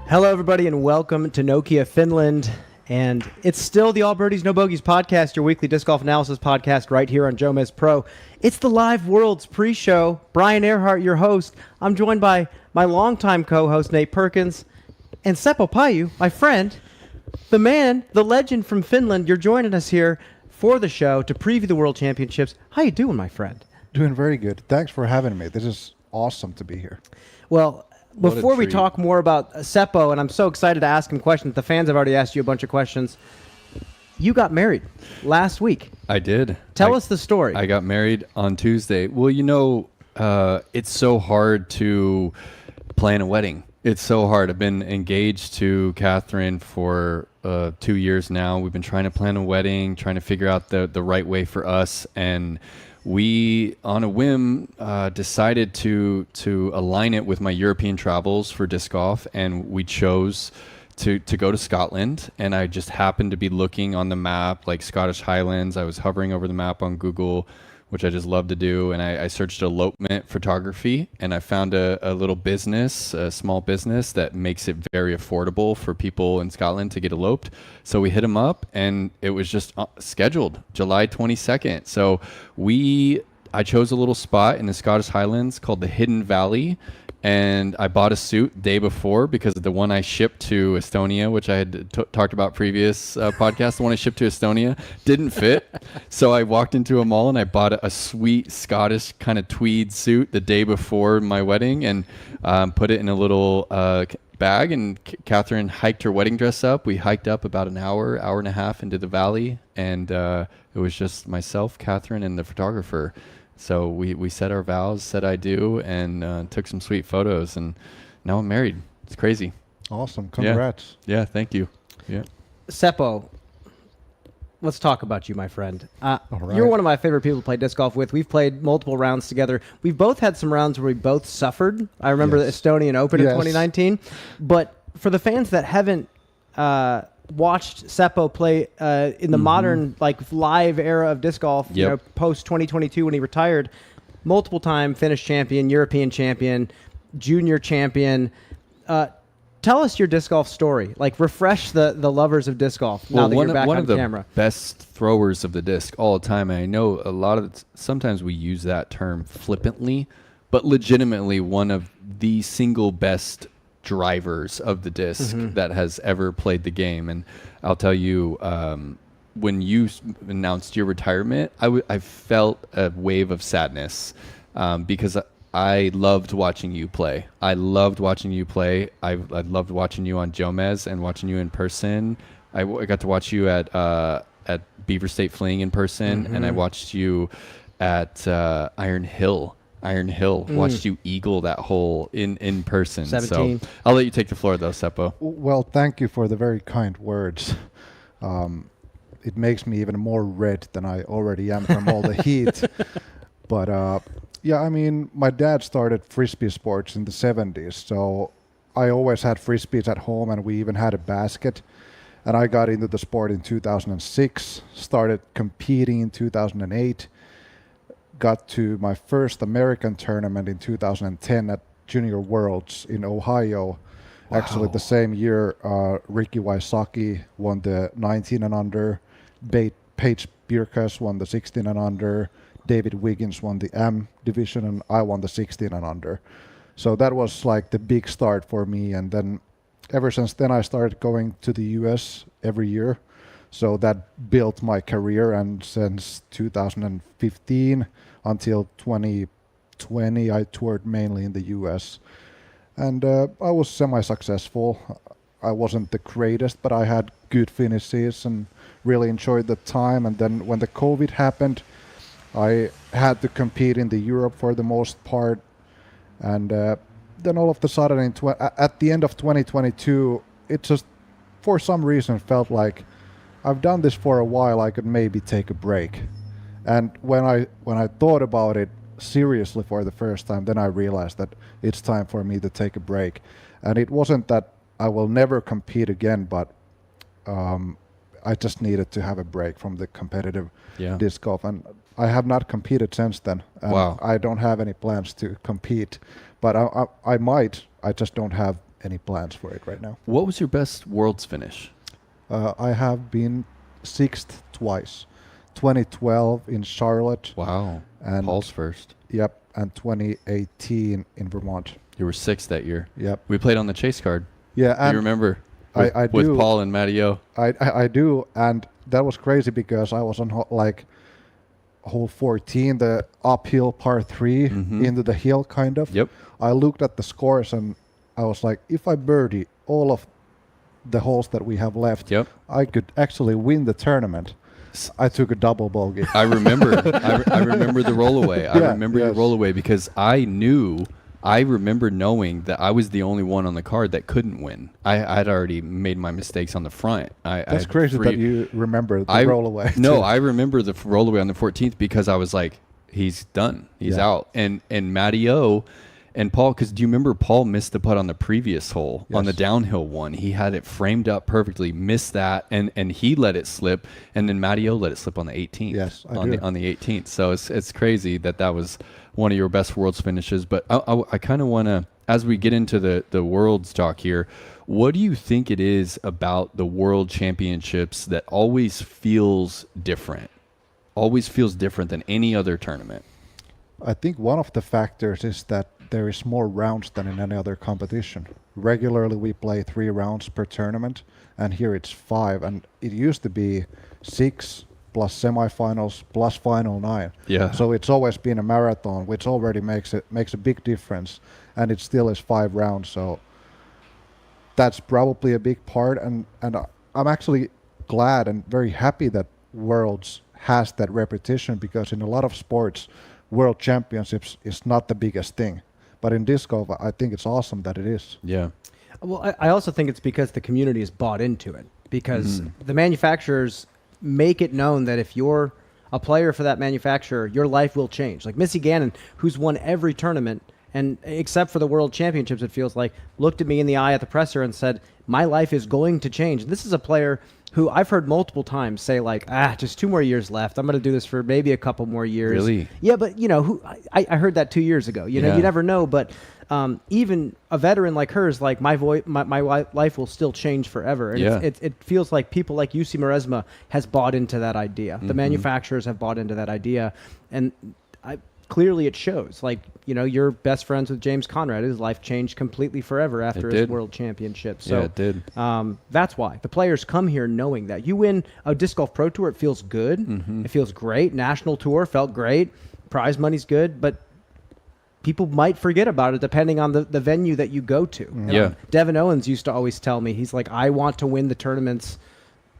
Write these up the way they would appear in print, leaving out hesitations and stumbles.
Hello, everybody, and welcome to Nokia, Finland. And it's still the All Birdies No Bogeys podcast, your weekly disc golf analysis podcast right here on JomezPro. It's the Live Worlds pre-show. Brian Earhart, your host. I'm joined by my longtime co-host, Nate Perkins, and Seppo Paju, my friend, the man, the legend from Finland. You're joining us here for the show to preview the World Championships. How you doing, my friend? Doing very good. Thanks for having me. This is awesome to be here. Well, before we talk more about Seppo, and I'm so excited to ask him questions, the fans have already asked you a bunch of questions. You got married last week. I did. Tell us the story. I got married on Tuesday. Well, it's so hard to plan a wedding. It's so hard. I've been engaged to Catherine for 2 years now. We've been trying to plan a wedding, trying to figure out the right way for us, and we, on a whim, decided to align it with my European travels for disc golf, and we chose to go to Scotland. And I just happened to be looking on the map, like Scottish Highlands. I was hovering over the map on Google, which I just love to do, and I searched elopement photography, and I found a little business, a small business that makes it very affordable for people in Scotland to get eloped. So we hit them up, and it was just scheduled July 22nd. So I chose a little spot in the Scottish Highlands called the Hidden Valley, and I bought a suit day before because the one I shipped to Estonia, which I had talked about previous podcast, the one I shipped to Estonia didn't fit. So I walked into a mall and I bought a sweet Scottish kind of tweed suit the day before my wedding and put it in a little bag. And Catherine hiked her wedding dress up. We hiked up about an hour and a half into the valley, and it was just myself, Catherine, and the photographer. So we said our vows, said I do, and took some sweet photos, and now I'm married. It's crazy. Awesome. Congrats. Yeah, thank you. Yeah. Seppo, let's talk about you, my friend. All right. You're one of my favorite people to play disc golf with. We've played multiple rounds together. We've both had some rounds where we both suffered. I remember the Estonian Open in 2019. But for the fans that haven't watched Seppo play in the modern, live era of disc golf, post 2022 when he retired, multiple time Finnish champion, European champion, junior champion. Tell us your disc golf story. Refresh the lovers of disc golf now that you're back on camera. One of the best throwers of the disc all the time. And I know a lot of sometimes we use that term flippantly, but legitimately one of the single best drivers of the disc that has ever played the game. And I'll tell you, when you announced your retirement, I felt a wave of sadness because I loved watching you play. I loved watching you play. I loved watching you on Jomez and watching you in person. I got to watch you at Beaver State Fling in person, and I watched you at Iron Hill. Watched you eagle that hole in person. 17. So I'll let you take the floor though, Seppo. Well, thank you for the very kind words. It makes me even more red than I already am from all the heat. But yeah, I mean, my dad started frisbee sports in the 70s, so I always had frisbees at home, and we even had a basket. And I got into the sport in 2006, started competing in 2008. Got to my first American tournament in 2010 at Junior Worlds in Ohio. Wow. Actually, the same year, Ricky Wysocki won the 19 and under, Paige Bierkas won the 16 and under, David Wiggins won the M division, and I won the 16 and under. So that was like the big start for me. And then ever since then, I started going to the US every year. So that built my career, and since 2015 until 2020, I toured mainly in the US. And I was semi-successful. I wasn't the greatest, but I had good finishes and really enjoyed the time. And then when the COVID happened, I had to compete in the Europe for the most part. And then all of a sudden, at the end of 2022, it just, for some reason, felt like I've done this for a while, I could maybe take a break. And when I thought about it seriously for the first time, then I realized that it's time for me to take a break. And it wasn't that I will never compete again, but I just needed to have a break from the competitive disc golf. And I have not competed since then. And wow. I don't have any plans to compete, but I might. I just don't have any plans for it right now. What was your best Worlds finish? I have been sixth twice. 2012 in Charlotte. Wow. And Paul's first. Yep, and 2018 in Vermont. You were sixth that year. Yep. We played on the chase card. Yeah, and you remember? I With do. Paul and Matty O. I do, and that was crazy because I was on hole 14, the uphill par 3 into the hill kind of. Yep. I looked at the scores and I was like, if I birdie all of the holes that we have left, I could actually win the tournament. I took a double bogey. I remember. I remember the rollaway. I remember your rollaway because I remember knowing that I was the only one on the card that couldn't win. I'd already made my mistakes on the front. That's crazy that you remember the rollaway. No, I remember the rollaway on the 14th because I was like, he's done. He's out. And Matty O and Paul, because do you remember Paul missed the putt on the previous hole on the downhill one? He had it framed up perfectly, missed that, and he let it slip, and then Matty O let it slip on the 18th. Yes, on the 18th. So it's crazy that was one of your best Worlds finishes. But I kind of want to, as we get into the Worlds talk here, what do you think it is about the World Championships that always feels different? Always feels different than any other tournament? I think one of the factors is that there is more rounds than in any other competition. Regularly we play 3 rounds per tournament, and here it's 5, and it used to be 6 plus semifinals plus final 9. Yeah. So it's always been a marathon, which already makes a big difference, and it still is 5 rounds. So that's probably a big part, and I'm actually glad and very happy that Worlds has that repetition, because in a lot of sports, World Championships is not the biggest thing. But in disc golf, I think it's awesome that it is. Yeah. Well, I also think it's because the community is bought into it, because the manufacturers make it known that if you're a player for that manufacturer, your life will change. Like Missy Gannon, who's won every tournament, and except for the World Championships, it feels like, looked at me in the eye at the presser and said, my life is going to change. And this is a player who I've heard multiple times say, like, just 2 more years left. I'm going to do this for maybe a couple more years. Really? Yeah, but, I heard that 2 years ago. You know, you never know. But even a veteran like her is like, my life will still change forever. And it feels like people like UC Maresma has bought into that idea. The manufacturers have bought into that idea. And clearly it shows. Like, you're best friends with James Conrad. His life changed completely forever after his World Championship. So it did. That's why the players come here knowing that. You win a Disc Golf Pro Tour, it feels good. It feels great. National Tour felt great. Prize money's good, but people might forget about it depending on the venue that you go to. Devin Owens used to always tell me, he's like, I want to win the tournaments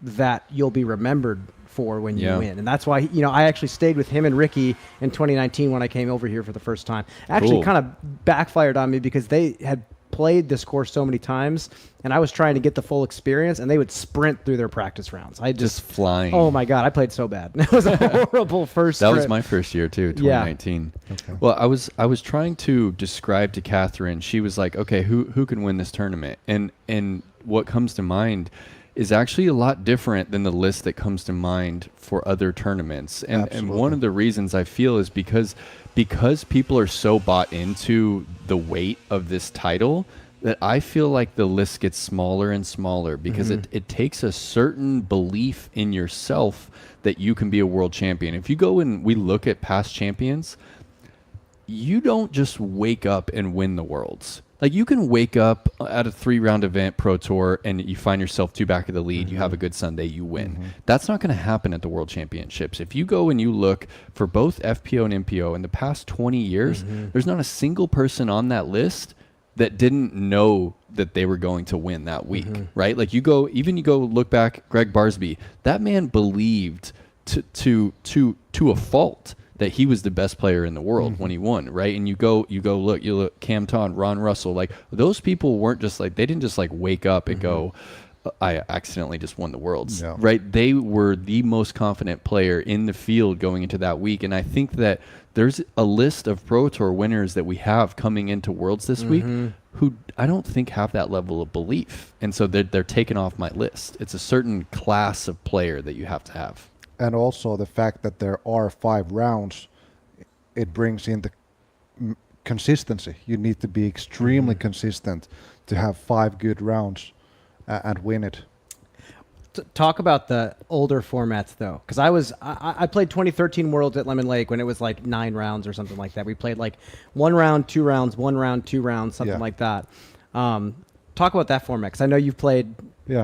that you'll be remembered for when you win. And that's why, I actually stayed with him and Ricky in 2019 when I came over here for the first time. Actually kind of backfired on me because they had played this course so many times and I was trying to get the full experience, and they would sprint through their practice rounds. I just flying. Oh my God, I played so bad. It was a horrible first That trip. was my first year too, 2019. Okay. Well, I was trying to describe to Catherine, she was like, okay, who can win this tournament? And what comes to mind is actually a lot different than the list that comes to mind for other tournaments. And one of the reasons I feel is because people are so bought into the weight of this title that I feel like the list gets smaller and smaller, because it takes a certain belief in yourself that you can be a world champion. If you go and we look at past champions, you don't just wake up and win the Worlds. Like, you can wake up at a 3-round event, Pro Tour, and you find yourself 2 back of the lead. You have a good Sunday, you win. That's not going to happen at the World Championships. If you go and you look for both FPO and MPO in the past 20 years, there's not a single person on that list that didn't know that they were going to win that week, right? Like, you go look back, Greg Barsby, that man believed to a fault that he was the best player in the world when he won, right? And you look, Cam Ton, Ron Russell, like, those people weren't just like, they didn't just like wake up and go, I accidentally just won the Worlds, right? They were the most confident player in the field going into that week. And I think that there's a list of Pro Tour winners that we have coming into Worlds this week who I don't think have that level of belief. And so they're taken off my list. It's a certain class of player that you have to have. And also the fact that there are 5 rounds, it brings in the consistency. You need to be extremely consistent to have 5 good rounds and win it. Talk about the older formats though, because I played 2013 Worlds at Lemon Lake when it was like 9 rounds or something like that. We played like 1 round, 2 rounds, 1 round, 2 rounds, something like that. Talk about that format, because I know you've played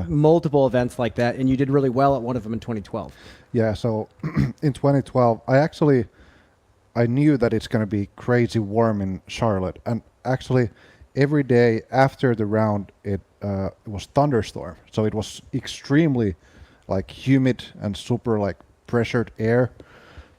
multiple events like that, and you did really well at one of them in 2012. Yeah, so in 2012, I knew that it's going to be crazy warm in Charlotte, and actually every day after the round it was thunderstorm, so it was extremely like humid and super like pressured air.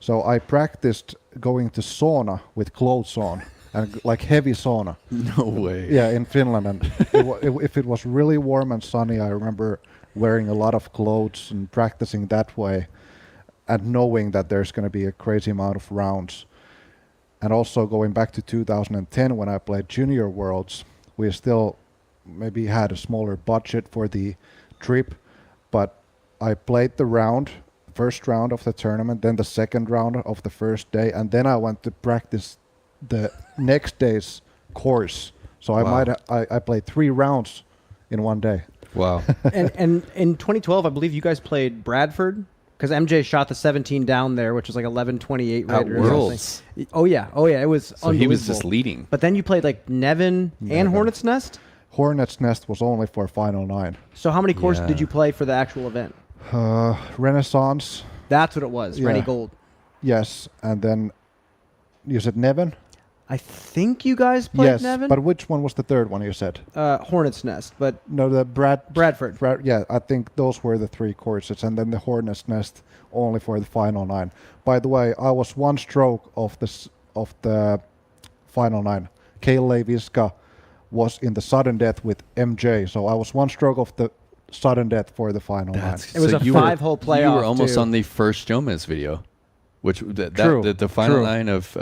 So I practiced going to sauna with clothes on and like heavy sauna. No way. Yeah, in Finland, and if it was really warm and sunny, I remember wearing a lot of clothes and practicing that way, and knowing that there's going to be a crazy amount of rounds. And also going back to 2010 when I played Junior Worlds, we still maybe had a smaller budget for the trip, but I played the first round of the tournament, then the second round of the first day, and then I went to practice the next day's course. So I played 3 rounds in one day. Wow. and in 2012, I believe you guys played Bradford, because MJ shot the 17 down there, which was like 11:28 At Worlds. Oh yeah, it was So unbelievable. he was just leading. But then you played like Nevin and Hornet's Nest. Hornet's Nest was only for Final 9. So how many courses Yeah. did you play for the actual event? Renaissance. That's what it was. Yeah. Rennie Gold. Yes, and then you said Nevin? I think you guys played Yes, Nevin. but which one was the third one you said? Hornet's Nest, but No, the Bradford. Yeah, I think those were the 3 courses, and then the Hornet's Nest only for the Final 9. By the way, I was 1 stroke of the Final 9. Kale Leiviska was in the sudden death with MJ, so I was 1 stroke of the sudden death for the Final 9. It was a 5-hole playoff. You were almost too. on the first Jomez video, which True, the final true. 9 of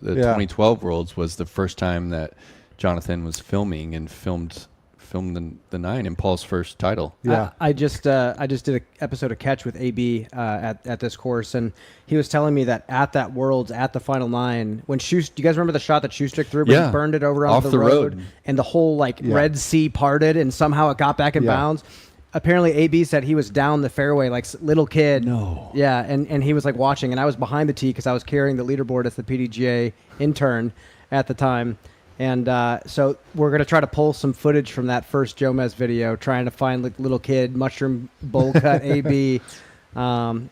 the 2012 Worlds was the first time that Jonathan was filming and filmed the 9 in Paul's first title. Yeah. I just did an episode of Catch with AB at this course, and he was telling me that at that Worlds, at the Final 9, when do you guys remember the shot that Schustrick threw, but Yeah. he burned it over Off onto the the road, road. and the whole Red Sea parted, and somehow it got back in Yeah. bounds. Apparently, AB said he was down the fairway like little kid. No. Yeah, and he was like watching, and I was behind the tee because I was carrying the leaderboard as the PDGA intern at the time. And so we're going to try to pull some footage from that first Jomez video, trying to find like little kid, mushroom bowl cut AB.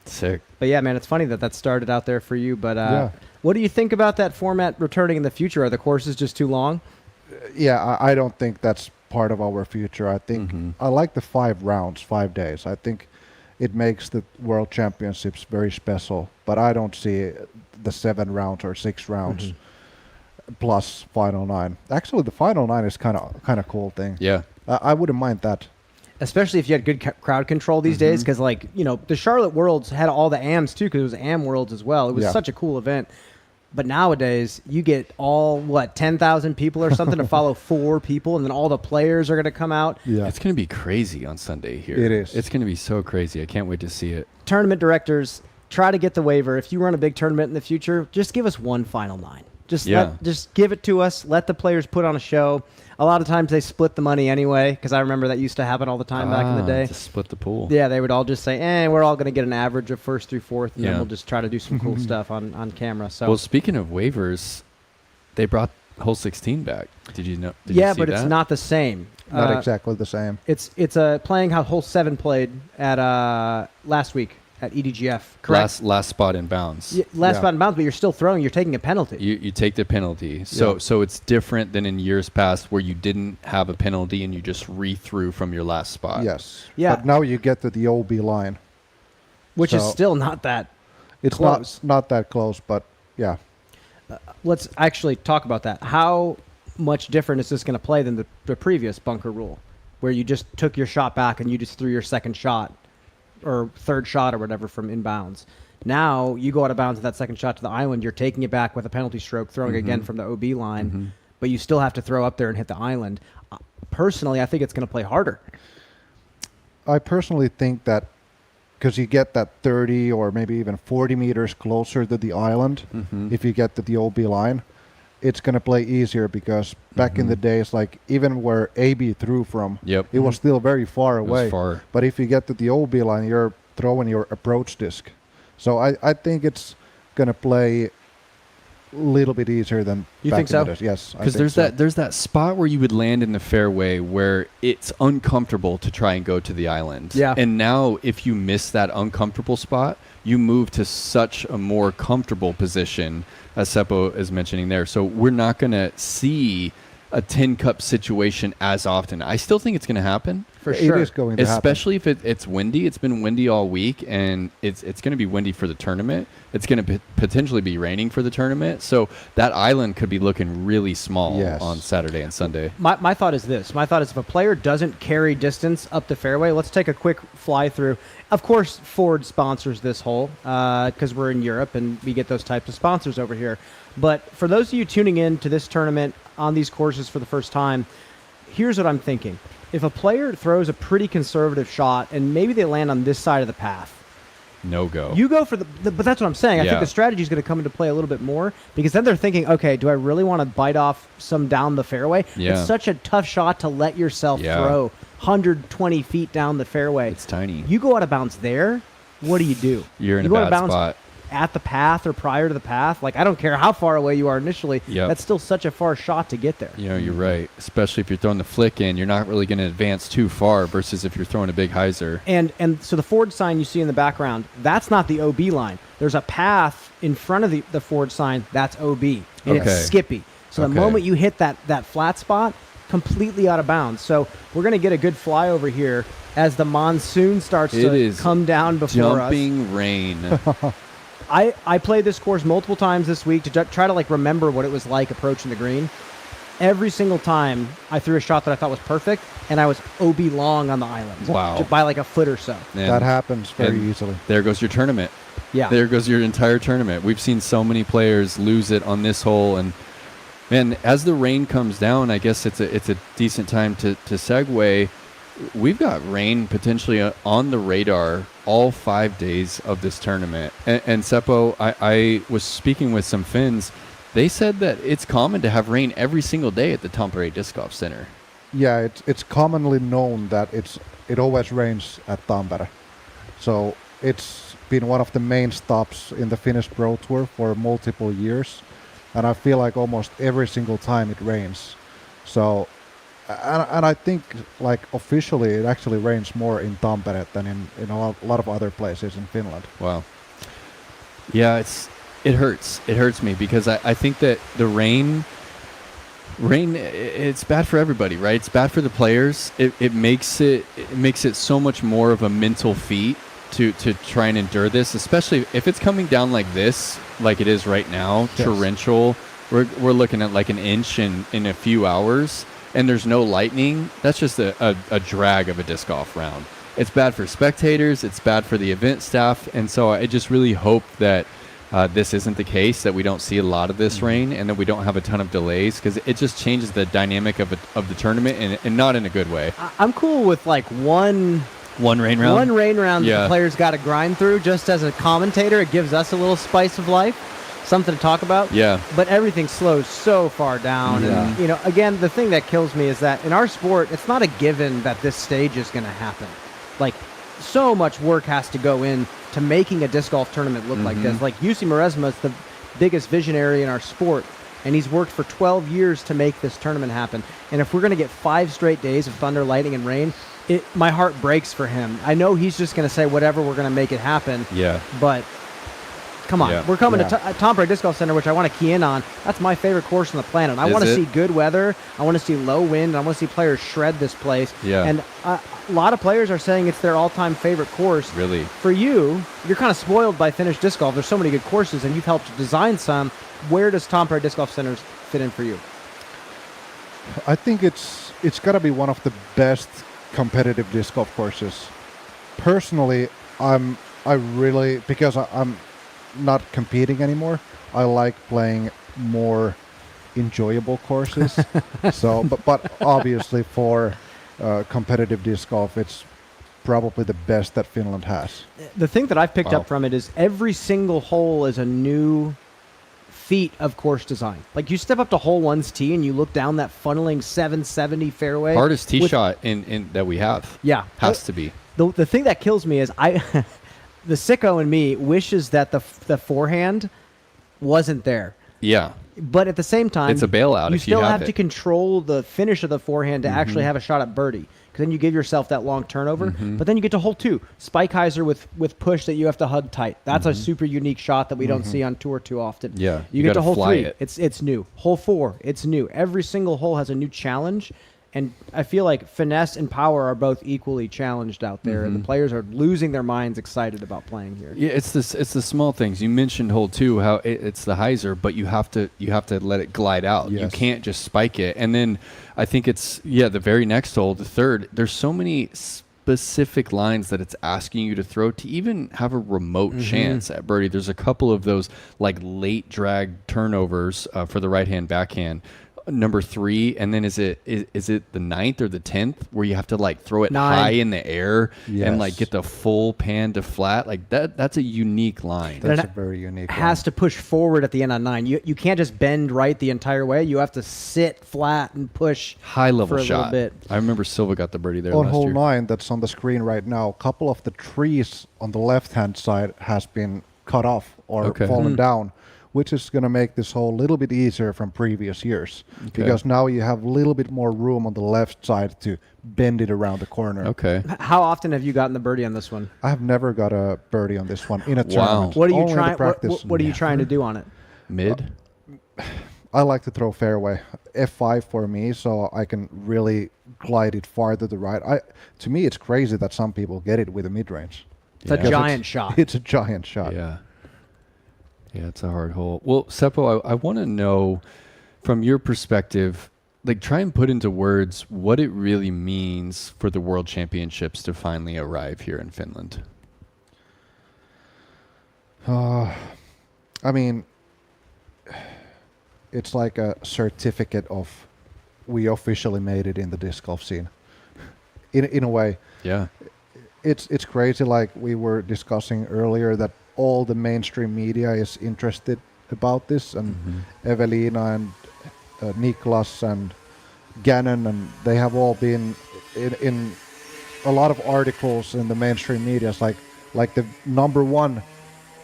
Sick. But yeah, man, it's funny that started out there for you. But Yeah. what do you think about that format returning in the future? Are the courses just too long? Yeah, I don't think that's part of our future. I think I like the 5 rounds, 5 days. I think it makes the World Championships very special, but I don't see the 7 rounds or 6 rounds plus Final 9. Actually, the Final 9 is kind of cool thing. Yeah. I wouldn't mind that. Especially if you had good crowd control these days, because the Charlotte Worlds had all the AMs too, because it was AM Worlds as well. It was such a cool event. But nowadays, you get all 10,000 people or something to follow 4 people, and then all the players are going to come out. Yeah, It's going to be crazy on Sunday here. It is. It's going to be so crazy. I can't wait to see it. Tournament directors, try to get the waiver. If you run a big tournament in the future, just give us 1 Final 9. Just give it to us. Let the players put on a show. A lot of times they split the money anyway, because I remember that used to happen all the time back in the day. To split the pool. Yeah, they would all just say, we're all going to get an average of first through fourth, and then Yeah. we'll just try to do some cool stuff on camera. So Well, speaking of waivers, they brought hole 16 back. Did you know? Did you see but it's that? not the same. not exactly the same. It's playing how hole 7 played at last week at EDGF. Correct. Last spot in bounds. Last spot in bounds, but you're still throwing. You're taking a penalty. You take the penalty. So it's different than in years past where you didn't have a penalty and you just re-threw from your last spot. Yes. Yeah. But now you get to the OB line. which is So- still not that It's close. not that close, but yeah. Let's actually talk about that. How much different is this going to play than the previous bunker rule, where you just took your shot back and you just threw your second shot or third shot or whatever from inbounds? Now you go out of bounds with that second shot to the island. You're taking it back with a penalty stroke, throwing again from the OB line, but you still have to throw up there and hit the island. Personally, I think it's going to play harder. I personally think that because you get that 30 or maybe even 40 meters closer to the island if you get to the OB line. it's going to play easier because back in the days, like even where AB threw from, it was still very far away. Far. But if you get to the OB line, you're throwing your approach disc. So I think it's going to play a little bit easier than you back think so? in the days. Yes, because there's that spot where you would land in the fairway where it's uncomfortable to try and go to the island. Yeah. And now if you miss that uncomfortable spot, you move to such a more comfortable position, as Seppo is mentioning there. So we're not going to see a tin cup situation as often. I still think it's going to happen. For sure. It is going to happen. Especially if it's windy. It's been windy all week, and it's going to be windy for the tournament. It's going to potentially be raining for the tournament. So that island could be looking really small on Saturday and Sunday. My thought is this. My thought is if a player doesn't carry distance up the fairway, let's take a quick fly through. Of course, Ford sponsors this hole because we're in Europe and we get those types of sponsors over here. But for those of you tuning in to this tournament on these courses for the first time, here's what I'm thinking. If a player throws a pretty conservative shot and maybe they land on this side of the path, no go. you go for but that's what I'm saying. I think the strategy is going to come into play a little bit more because then they're thinking, okay, do I really want to bite off some down the fairway? Yeah. It's such a tough shot to let yourself throw 120 feet down the fairway. It's tiny. You go out of bounds there, what do? You're in you a go out of bad bounds spot. At the path or prior to the path. Like, I don't care how far away you are initially. That's still such a far shot to get there. You know, you're right. Especially if you're throwing the flick in, you're not really going to advance too far versus if you're throwing a big hyzer. And so the Ford sign you see in the background, that's not the OB line. There's a path in front of the Ford sign, that's OB. And it's skippy. So the moment you hit that flat spot, completely out of bounds. So we're going to get a good fly over here as the monsoon starts to come down before us. Jumping rain. I played this course multiple times this week to try to like remember what it was like approaching the green. Every single time I threw a shot that I thought was perfect, and I was OB long on the island. Wow. By like a foot or so. And that happens very easily. There goes your tournament. Yeah. There goes your entire tournament. We've seen so many players lose it on this hole, and as the rain comes down, I guess it's a decent time to segue. We've got rain potentially on the radar all 5 days of this tournament. And Seppo, I was speaking with some Finns. They said that it's common to have rain every single day at the Tampere Disc Golf Center. Yeah, it's commonly known that it always rains at Tampere. So it's been one of the main stops in the Finnish Pro Tour for multiple years. And I feel like almost every single time it rains. So, and I think like officially it actually rains more in Tampere than in a lot of other places in Finland. Wow. Yeah, it hurts. It hurts me because I think that the rain, it's bad for everybody, right? It's bad for the players. It makes it so much more of a mental feat to try and endure this, especially if it's coming down like this, like it is right now, torrential. We're looking at like an inch in a few hours, and there's no lightning. That's just a drag of a disc golf round. It's bad for spectators. It's bad for the event staff, and so I just really hope that this isn't the case, that we don't see a lot of this rain, and that we don't have a ton of delays, because it just changes the dynamic of the tournament, and not in a good way. I'm cool with like one rain round. One rain round that the players got to grind through. Just as a commentator, it gives us a little spice of life, something to talk about. Yeah. But everything slows so far down. Yeah. And, again, the thing that kills me is that in our sport, it's not a given that this stage is going to happen. Like, so much work has to go in to making a disc golf tournament look like this. Like, Jussi Maresma is the biggest visionary in our sport, and he's worked for 12 years to make this tournament happen. And if we're going to get 5 straight days of thunder, lightning, and rain, my heart breaks for him. I know he's just going to say whatever, we're going to make it happen. Yeah. But come on, we're coming to Tampere Disc Golf Center, which I want to key in on. That's my favorite course on the planet. I want to see good weather. I want to see low wind. I want to see players shred this place. Yeah. And a lot of players are saying it's their all-time favorite course. Really? For you, you're kind of spoiled by Finnish disc golf. There's so many good courses, and you've helped design some. Where does Tampere Disc Golf Center fit in for you? I think it's got to be one of the best competitive disc golf courses. Personally, I really, because I'm not competing anymore, I like playing more enjoyable courses. So, but obviously for competitive disc golf, it's probably the best that Finland has. The thing that I've picked up from it is every single hole is a new feat of course design. Like you step up to hole one's tee and you look down that funneling 770 fairway. Hardest tee shot in that we have. Yeah. Has to be. The thing that kills me is the sicko in me wishes that the forehand wasn't there. Yeah. But at the same time, It's a bailout You if you still have to it. control the finish of the forehand to actually have a shot at birdie. Because then you give yourself that long turnover. But then you get to hole 2, Spikeheiser with push that you have to hug tight. That's a super unique shot that we don't see on tour too often. Yeah, you you get to gotta hole fly 3. it. It's new. Hole 4, it's new. Every single hole has a new challenge. And I feel like finesse and power are both equally challenged out there, and the players are losing their minds excited about playing here. Yeah, it's the small things. You mentioned hole 2, how it's the hyzer, but you have to let it glide out. Yes. You can't just spike it. And then I think it's the very next hole, the third. There's so many specific lines that it's asking you to throw to even have a remote chance at birdie. There's a couple of those like late drag turnovers for the right hand backhand. Number 3, and then is it the 9th or the 10th where you have to like throw it 9. high in the air Yes. and like get the full pan to flat? Like that's a unique line. That's it a very unique has to push forward at the end on 9. You can't just bend right the entire way. You have to sit flat and push High level for a shot. little bit. I remember Silva got the birdie there on last hole year. 9 that's on the screen right now. A couple of the trees on the left hand side has been cut off or Okay. fallen down, which is going to make this hole a little bit easier from previous years, because now you have a little bit more room on the left side to bend it around the corner. Okay. How often have you gotten the birdie on this one? I have never got a birdie on this one in a Wow. tournament. What are you Only in the trying? practice. What are you trying to do on it? Mid? I like to throw fairway, F5 for me, so I can really glide it farther to the right. To me, it's crazy that some people get it with a mid range. It's a Yeah. giant shot. It's a giant shot. Yeah. Yeah, it's a hard hole. Well, Seppo, I want to know from your perspective, like try and put into words what it really means for the World Championships to finally arrive here in Finland. I mean, it's like a certificate of we officially made it in the disc golf scene. In a way, Yeah. it's crazy. Like we were discussing earlier, that all the mainstream media is interested about this, and Evelina and Niklas and Gannon, and they have all been in a lot of articles in the mainstream media. It's like the #1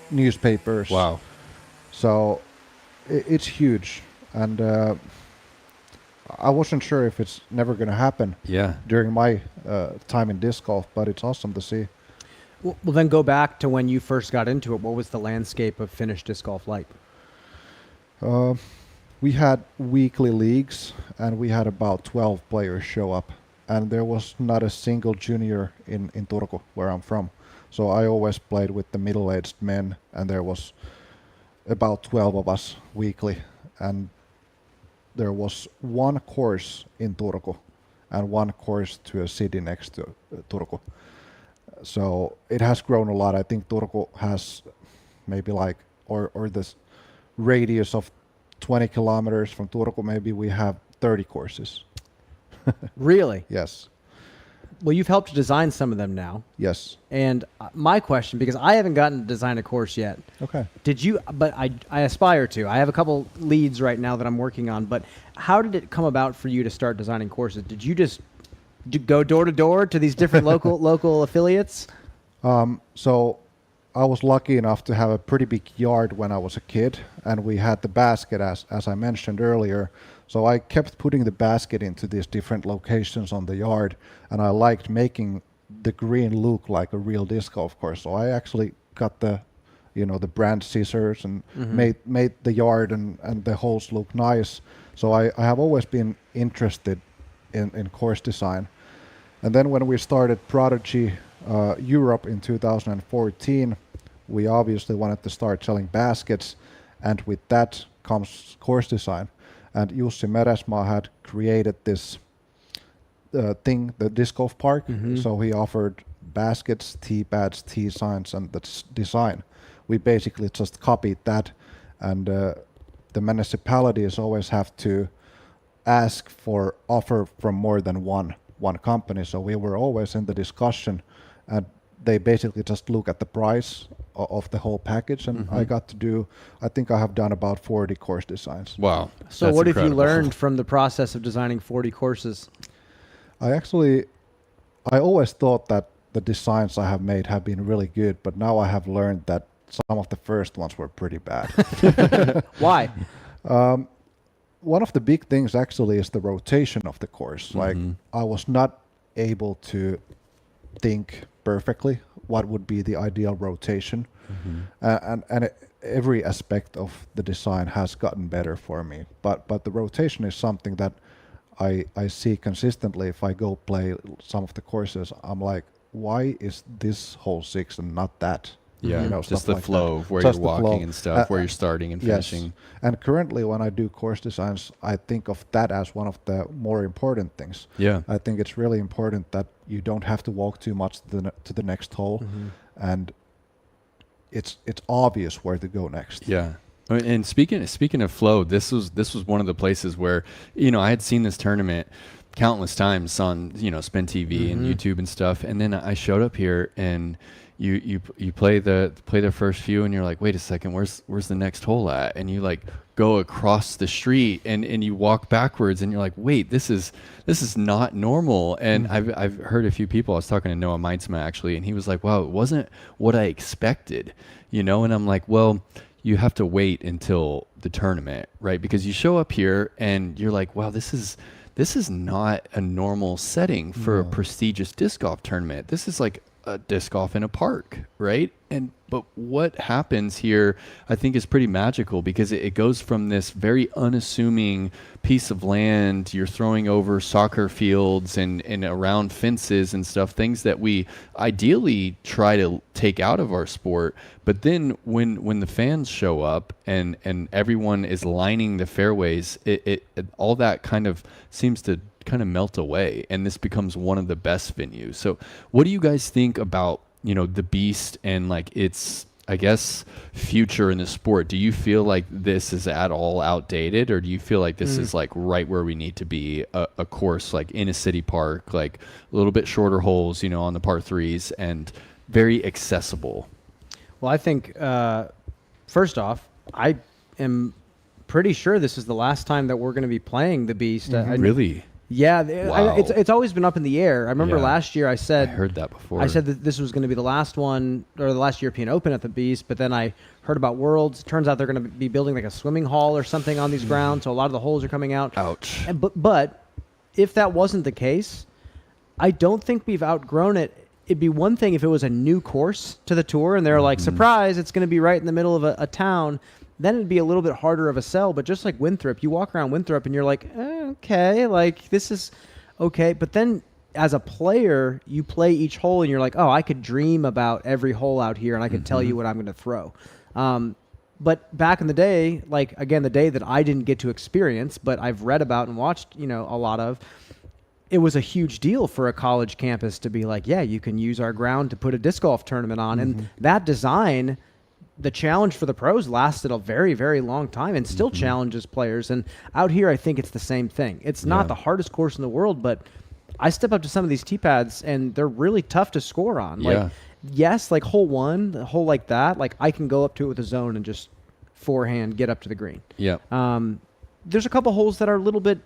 newspapers. Wow. So it's huge, and I wasn't sure if it's never going to happen Yeah. during my time in disc golf, but it's awesome to see. Well, then go back to when you first got into it. What was the landscape of Finnish disc golf like? We had weekly leagues, and we had about 12 players show up, and there was not a single junior in Turku, where I'm from. So I always played with the middle-aged men, and there was about 12 of us weekly, and there was one course in Turku and one course to a city next to Turku. So it has grown a lot. I think Turku has maybe like, or this radius of 20 kilometers from Turku, maybe we have 30 courses. Really? Yes. Well, you've helped design some of them now. Yes. And my question, because I haven't gotten to design a course yet. Okay. Did you? But I aspire to. I have a couple leads right now that I'm working on. But how did it come about for you to start designing courses? Did you just go door to door to these different local affiliates? So I was lucky enough to have a pretty big yard when I was a kid, and we had the basket as I mentioned earlier. So I kept putting the basket into these different locations on the yard, and I liked making the green look like a real disc golf course. So I actually got the brand scissors and made the yard and the holes look nice. So I have always been interested in course design. And then when we started Prodigy Europe in 2014, we obviously wanted to start selling baskets, and with that comes course design. And Jussi Meresmaa had created this thing, the disc golf park. So he offered baskets, tee pads, tee signs, and the design. We basically just copied that, and the municipalities always have to ask for offer from more than one company. So we were always in the discussion, and they basically just look at the price of the whole package, and I got to do, I think I have done about 40 course designs. Wow. So That's what have incredible. you learned from the process of designing 40 courses? I always thought that the designs I have made have been really good, but now I have learned that some of the first ones were pretty bad. Why? One of the big things actually is the rotation of the course. Like, I was not able to think perfectly what would be the ideal rotation, and every aspect of the design has gotten better for me. But the rotation is something that I see consistently. If I go play some of the courses, I'm like, why is this hole 6 and not that? Yeah, You know, just stuff the like flow that. of where Just you're the flow. walking and stuff, where you're starting and finishing. Yes. And currently, when I do course designs, I think of that as one of the more important things. Yeah. I think it's really important that you don't have to walk too much to the next hole, and it's obvious where to go next. Yeah. And speaking of flow, this was one of the places where, I had seen this tournament countless times on, Spin TV and YouTube and stuff. And then I showed up here, and you play the first few, and you're like, wait a second, where's the next hole at? And you like go across the street, and you walk backwards, and you're like, wait, this is not normal. And I've heard a few people. I was talking to Noah Meitzma actually, and he was like, wow, it wasn't what I expected, And I'm like, well, you have to wait until the tournament, right? Because you show up here and you're like, wow, this is not a normal setting for a prestigious disc golf tournament. This is like a disc golf in a park, right? But what happens here, I think, is pretty magical, because it goes from this very unassuming piece of land. You're throwing over soccer fields and around fences and stuff, things that we ideally try to take out of our sport. But then when the fans show up and everyone is lining the fairways, it all that kind of seems to kind of melt away, and this becomes one of the best venues. So what do you guys think about, the Beast and like its, I guess, future in the sport? Do you feel like this is at all outdated, or do you feel like this is like right where we need to be, a course like in a city park, like a little bit shorter holes, on the par 3s, and very accessible? Well, I think, first off, I am pretty sure this is the last time that we're going to be playing the Beast. Really? Yeah, Wow. it's always been up in the air. I remember last year I I heard that before. I said that this was going to be the last one, or the last European Open at the Beast, but then I heard about Worlds. Turns out they're going to be building like a swimming hall or something on these grounds, so a lot of the holes are coming out. Ouch. But if that wasn't the case, I don't think we've outgrown it. It'd be one thing if it was a new course to the tour and they're like, surprise, it's going to be right in the middle of a town. Then it'd be a little bit harder of a sell. But just like Winthrop, you walk around Winthrop and you're like, okay, like this is okay. But then as a player, you play each hole and you're like, oh, I could dream about every hole out here and I could tell you what I'm going to throw. But back in the day, like, again, the day that I didn't get to experience, but I've read about and watched, a lot of, it was a huge deal for a college campus to be like, yeah, you can use our ground to put a disc golf tournament on. And that design, the challenge for the pros lasted a very, very long time and still challenges players. And out here, I think it's the same thing. It's not the hardest course in the world, but I step up to some of these tee pads and they're really tough to score on. Yeah. Like, yes, like hole 1, a hole like that, like I can go up to it with a zone and just forehand get up to the green. Yeah. There's a couple holes that are a little bit,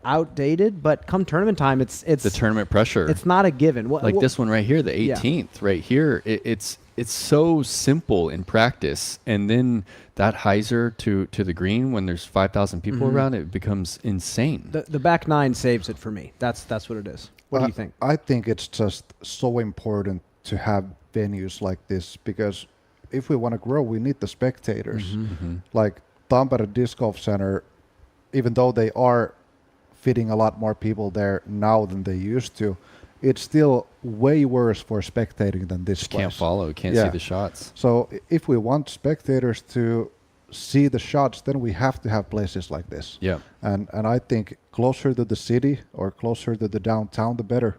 outdated, but come tournament time, it's The tournament pressure. It's not a given. Like this one right here, the 18th right here. It's so simple in practice, and then that hyzer to the green when there's 5,000 people around, it becomes insane. The back 9 saves it for me. That's what it is. What do you think? I think it's just so important to have venues like this, because if we want to grow, we need the spectators. Like Tampere Disc Golf Center, even though they are fitting a lot more people there now than they used to, it's still way worse for spectating than this place. Can't follow, can't see the shots. So if we want spectators to see the shots, then we have to have places like this. Yeah. And I think closer to the city or closer to the downtown, the better.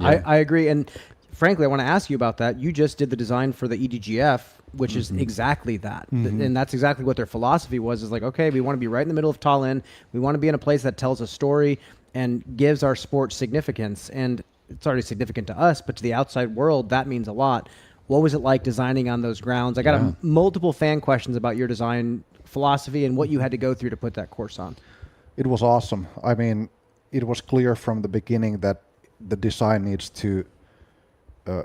I agree. And frankly, I want to ask you about that. You just did the design for the EDGF, which is exactly that. And that's exactly what their philosophy was, is like, okay, we want to be right in the middle of Tallinn. We want to be in a place that tells a story and gives our sport significance. And it's already significant to us, but to the outside world, that means a lot. What was it like designing on those grounds? I got multiple fan questions about your design philosophy and what you had to go through to put that course on. It was awesome. I mean, it was clear from the beginning that the design needs to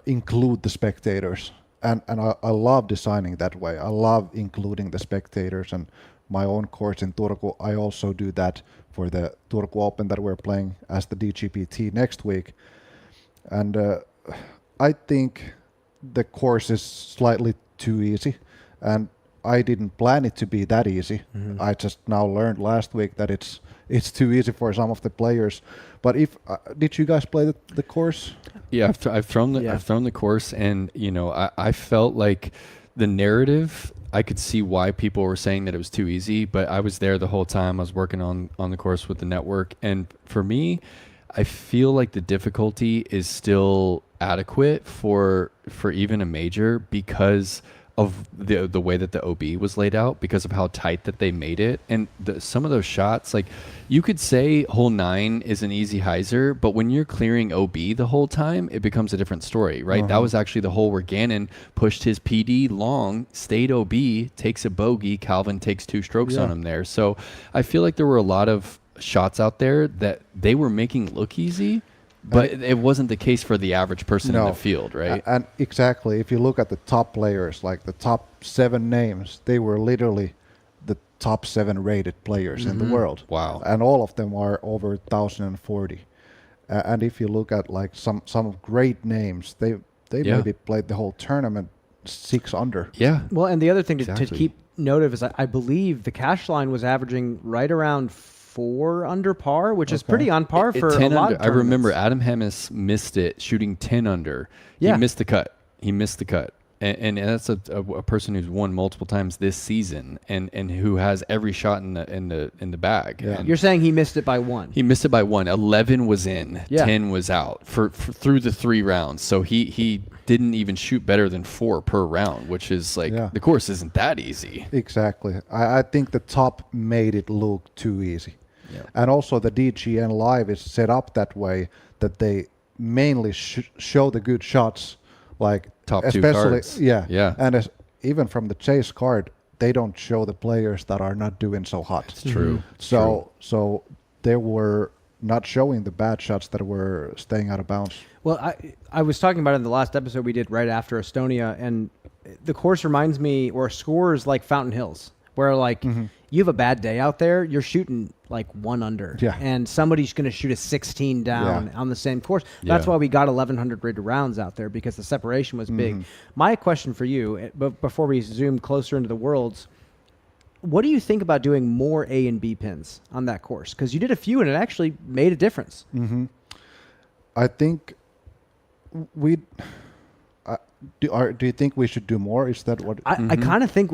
include the spectators. And I love designing that way. I love including the spectators. And my own course in Turku, I also do that for the Turku Open that we're playing as the DGPT next week. And I think the course is slightly too easy. And I didn't plan it to be that easy. I just now learned last week that it's too easy for some of the players. But if did you guys play the course? Yeah, I've thrown the course, and I felt like the narrative. I could see why people were saying that it was too easy, but I was there the whole time. I was working on the course with the network, and for me, I feel like the difficulty is still adequate for even a major because of the way that the OB was laid out, because of how tight that they made it. And some of those shots, like you could say hole 9 is an easy hyzer, but when you're clearing OB the whole time, it becomes a different story, right? That was actually the hole where Gannon pushed his PD long, stayed OB, takes a bogey, Calvin takes 2 strokes on him there. So I feel like there were a lot of shots out there that they were making look easy, but it wasn't the case for the average person in the field, right? And exactly, if you look at the top players, like the top 7 names, they were literally the top 7 rated players in the world. Wow. And all of them are over 1,040. And if you look at like some great names, they maybe played the whole tournament 6 under. Yeah. Well, and the other thing to keep note of is I believe the cash line was averaging right around 4 under par, which is pretty on par for 10 a lot under. of I remember tournaments. Adam Hemmis missed it shooting 10 under. Yeah. He missed the cut. And that's a person who's won multiple times this season and who has every shot in the bag. Yeah. And You're saying he missed it by 1. he missed it by 1. 11 was in. Yeah. 10 was out for through the 3 rounds. So he didn't even shoot better than 4 per round, which is like the course isn't that easy. Exactly. I think the top made it look too easy. Yeah. And also the DGN Live is set up that way that they mainly show the good shots, like Top 2 especially cards. yeah. And even from the chase card, they don't show the players that are not doing so hot. It's true. So they were not showing the bad shots that were staying out of bounds. Well, I was talking about it in the last episode we did right after Estonia, and the course reminds me, or scores like Fountain Hills, where like you have a bad day out there, you're shooting like 1 under, and somebody's going to shoot a 16 down on the same course. That's why we got 1,100 rated rounds out there, because the separation was big. My question for you, but before we zoom closer into the Worlds, what do you think about doing more A and B pins on that course? Because you did a few and it actually made a difference. I think do you think we should do more? Is that what I kind of think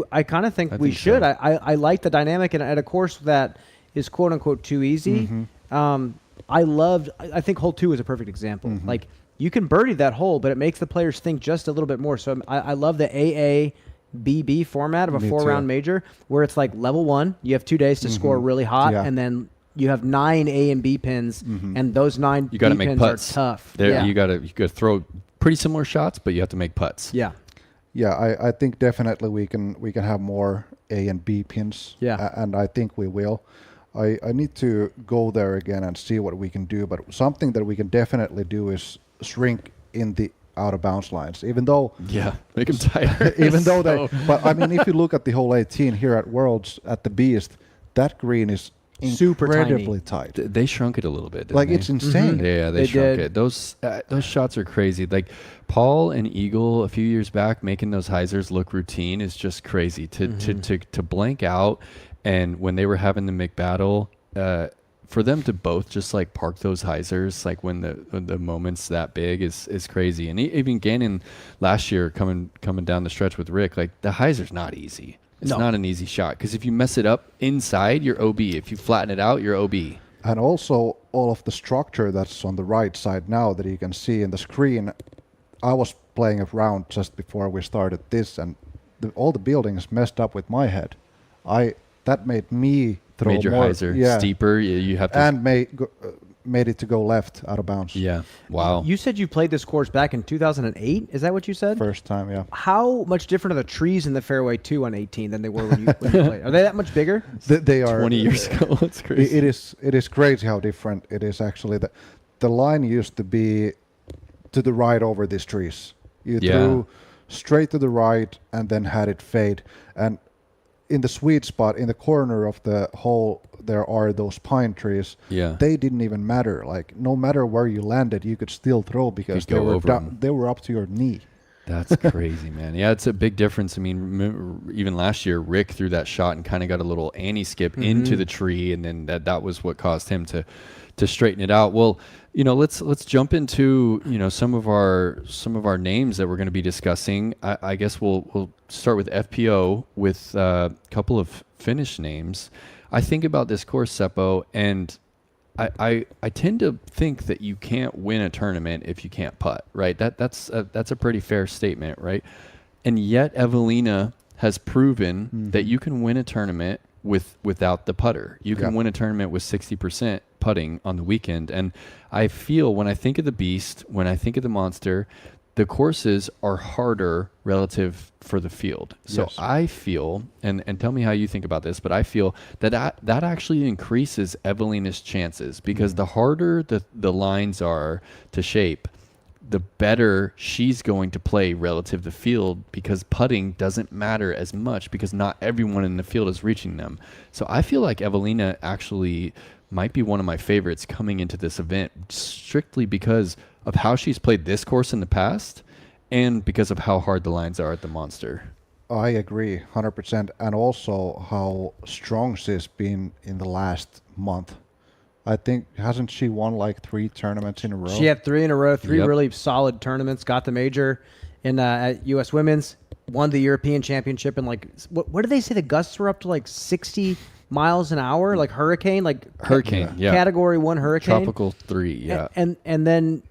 we should. So. I like the dynamic, and at a course that is quote unquote too easy. I think hole 2 is a perfect example. Like you can birdie that hole, but it makes the players think just a little bit more. So I love the AABB format of a 4-round major, where it's like level 1, you have 2 days to score really hot, and then you have 9 A and B pins, and those 9 You got to B make pins putts. are tough. There, you got to throw pretty similar shots, but you have to make putts. Yeah. Yeah, I think definitely we can have more A and B pins. Yeah. And I think we will. I need to go there again and see what we can do. But something that we can definitely do is shrink in the out of bounds lines, even though make them tighter. But I mean, if you look at the hole 18 here at Worlds at the Beast, that green is Super incredibly tight. They shrunk it a little bit. Like they? it's insane. Yeah, they shrunk did. it. Those shots are crazy. Like Paul and Eagle a few years back making those hyzers look routine is just crazy. To blank out, and when they were having the McBattle, for them to both just like park those hyzers, like when the moment's that big is crazy. And even Gannon last year coming down the stretch with Rick, like the hyzer's not easy. It's not an easy shot, because if you mess it up inside, you're OB. If you flatten it out, you're OB. And also all of the structure that's on the right side now that you can see in the screen. I was playing around just before we started this, and all the buildings messed up with my head. That made me throw Made your more, hyzer steeper. You have to. And made it to go left out of bounds. Yeah. Wow. You said you played this course back in 2008. Is that what you said? First time, yeah. How much different are the trees in the fairway too on 18 than they were when you played? Are they that much bigger? They are 20 years ago. That's crazy. It is crazy how different it is actually. The line used to be to the right over these trees. You threw straight to the right and then had it fade. And in the sweet spot, in the corner of the hole, there are those pine trees. Yeah. They didn't even matter. Like, no matter where you landed, you could still throw because Could go over them. they were up to your knee. That's crazy, man. Yeah, it's a big difference. I mean, remember, even last year, Rick threw that shot and kind of got a little Annie skip into the tree, and then that was what caused him to straighten it out. Well, let's jump into some of our names that we're going to be discussing. I guess we'll start with FPO with a couple of Finnish names. I think about this course, Seppo, and I tend to think that you can't win a tournament if you can't putt, right? That's a pretty fair statement, right? And yet Evelina has proven that you can win a tournament without the putter. You can win a tournament with 60% putting on the weekend. And I feel when I think of the beast, when I think of the monster, the courses are harder relative for the field. So Yes. I feel, and tell me how you think about this, but I feel that actually increases Evelina's chances because the harder the lines are to shape, the better she's going to play relative to the field because putting doesn't matter as much because not everyone in the field is reaching them. So I feel like Evelina actually might be one of my favorites coming into this event strictly because of how she's played this course in the past and because of how hard the lines are at the Monster. I agree 100%, and also how strong she's been in the last month. I think, hasn't she won like 3 tournaments in a row? She had 3 in a row, 3 Yep. really solid tournaments. Got the major in at U.S. Women's, won the European Championship, and like, what did they say? The gusts were up to like 60 miles an hour, like hurricane, Yeah. Category 1 hurricane. Tropical 3, yeah. And then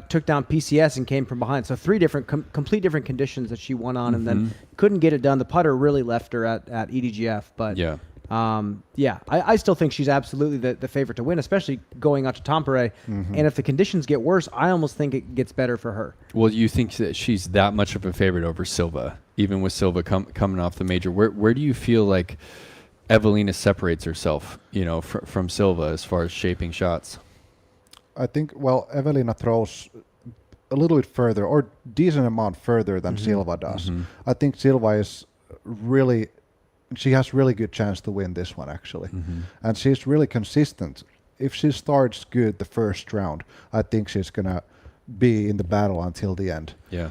took down PCS and came from behind. So 3 different, complete different conditions that she won on, and then couldn't get it done. The putter really left her at EDGF, but Yeah. I still think she's absolutely the favorite to win, especially going out to Tampere. And if the conditions get worse, I almost think it gets better for her. Well, you think that she's that much of a favorite over Silva, even with Silva coming off the major. Where do you feel like Evelina separates herself, from Silva as far as shaping shots? I think, well, Evelina throws a little bit further, or decent amount further than Silva does. I think Silva is really, she has really good chance to win this one, actually. And she's really consistent. If she starts good the first round, I think she's going to be in the battle until the end. Yeah.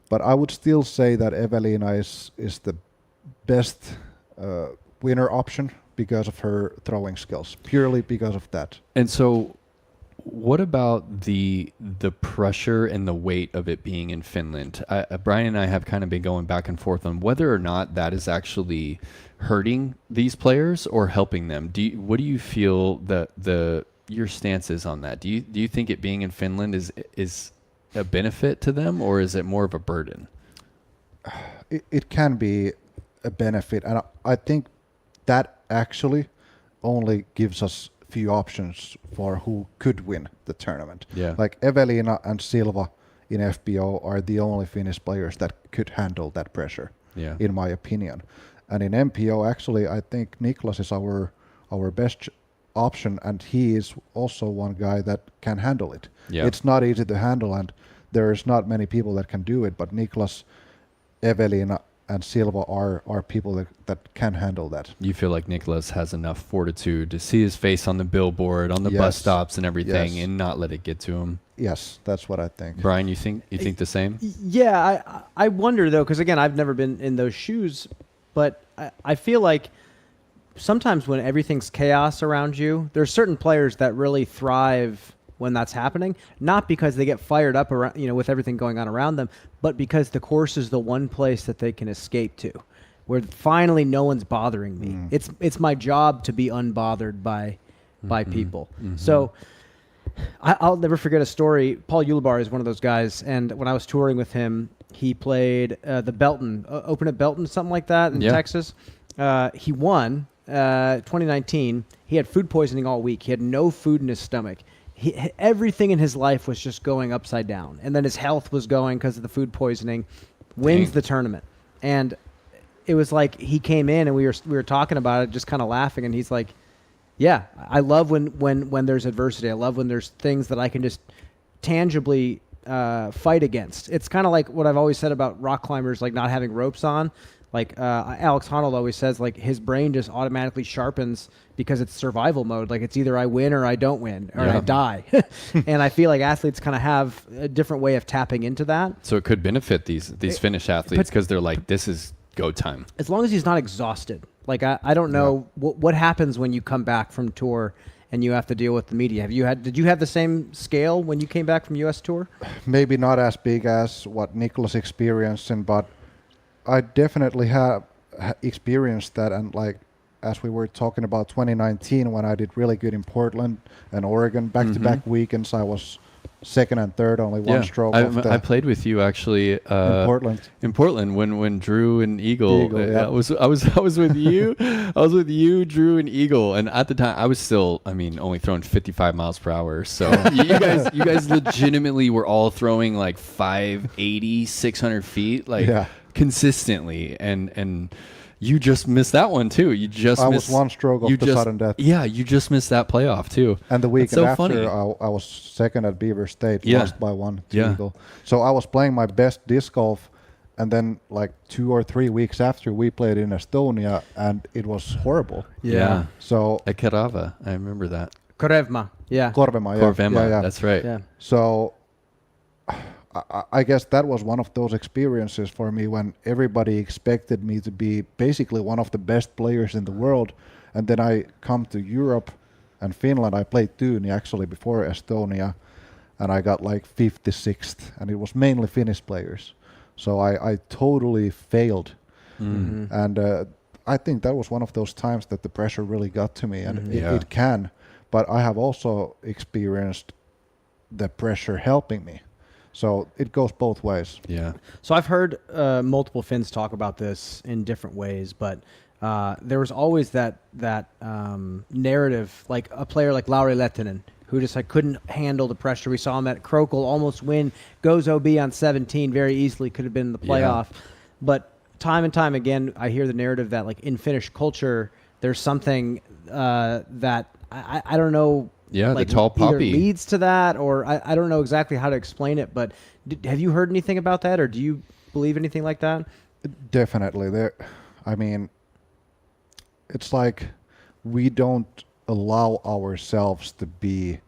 But I would still say that Evelina is the best winner option because of her throwing skills, purely because of that. And so what about the pressure and the weight of it being in Finland? Brian and I have kind of been going back and forth on whether or not that is actually hurting these players or helping them. What do you feel your stance is on that? Do you think it being in Finland is a benefit to them, or is it more of a burden? It can be a benefit, and I think that actually only gives us few options for who could win the tournament. Yeah. Like Evelina and Silva in FPO are the only Finnish players that could handle that pressure, in my opinion. And in MPO, actually, I think Niklas is our best option, and he is also one guy that can handle it. Yeah. It's not easy to handle, and there's not many people that can do it, but Niklas, Evelina, and Silva are people that can handle that. You feel like Nicholas has enough fortitude to see his face on the billboard, on the bus stops and everything, and not let it get to him. Yes, that's what I think. Brian, you think the same? Yeah, I wonder though, because again, I've never been in those shoes, but I feel like sometimes when everything's chaos around you, there's certain players that really thrive when that's happening, not because they get fired up around, with everything going on around them, but because the course is the one place that they can escape to, where finally no one's bothering me. It's my job to be unbothered by people. So I'll never forget a story. Paul Ulibar is one of those guys, and when I was touring with him, he played the Belton Open at Belton, something like that in Texas. He won 2019. He had food poisoning all week. He had no food in his stomach. everything in his life was just going upside down, and then his health was going because of the food poisoning. Wins the tournament, and it was like he came in and we were talking about it, just kind of laughing, and he's like, "Yeah, I love when there's adversity. I love when there's things that I can just tangibly fight against." It's kind of like what I've always said about rock climbers, like not having ropes on. Like Alex Honnold always says, like his brain just automatically sharpens because it's survival mode. Like it's either I win or I don't win or I die. And I feel like athletes kind of have a different way of tapping into that. So it could benefit these Finnish athletes because they're like, this is go time. As long as he's not exhausted. Like I don't know what happens when you come back from tour and you have to deal with the media. Did you have the same scale when you came back from US tour? Maybe not as big as what Nicholas experienced, but I definitely have experienced that. And like as we were talking about 2019, when I did really good in Portland and Oregon, back-to-back weekends, I was second and third, only one stroke. I played with you actually in Portland when Drew and Eagle. I was with you. I was with you, Drew, and Eagle, and at the time I was still, only throwing 55 miles per hour. So you guys legitimately were all throwing like 580, 600 feet, consistently, and you just missed that one too. I was one stroke off the sudden death. Yeah, you just missed that playoff too. And the weekend after, I was second at Beaver State, lost by one to Eagle. So I was playing my best disc golf, and then like 2 or 3 weeks after, we played in Estonia, and it was horrible. Yeah. So at Kerava, I remember that. Korvema, Korvema, that's right. Yeah. So I guess that was one of those experiences for me when everybody expected me to be basically one of the best players in the world. And then I come to Europe and Finland. I played Tyyni actually before Estonia, and I got like 56th, and it was mainly Finnish players. So I totally failed. And I think that was one of those times that the pressure really got to me, and it can. But I have also experienced the pressure helping me. So it goes both ways. Yeah. So I've heard multiple Finns talk about this in different ways, but there was always that narrative, like a player like Lauri Lehtinen, who just couldn't handle the pressure. We saw him at Krokul almost win, goes OB on 17, very easily could have been in the playoff. Yeah. But time and time again, I hear the narrative that like in Finnish culture, there's something that I don't know. Yeah, like the tall poppy leads to that, or I don't know exactly how to explain it, but have you heard anything about that, or do you believe anything like that? Definitely. It's like we don't allow ourselves to be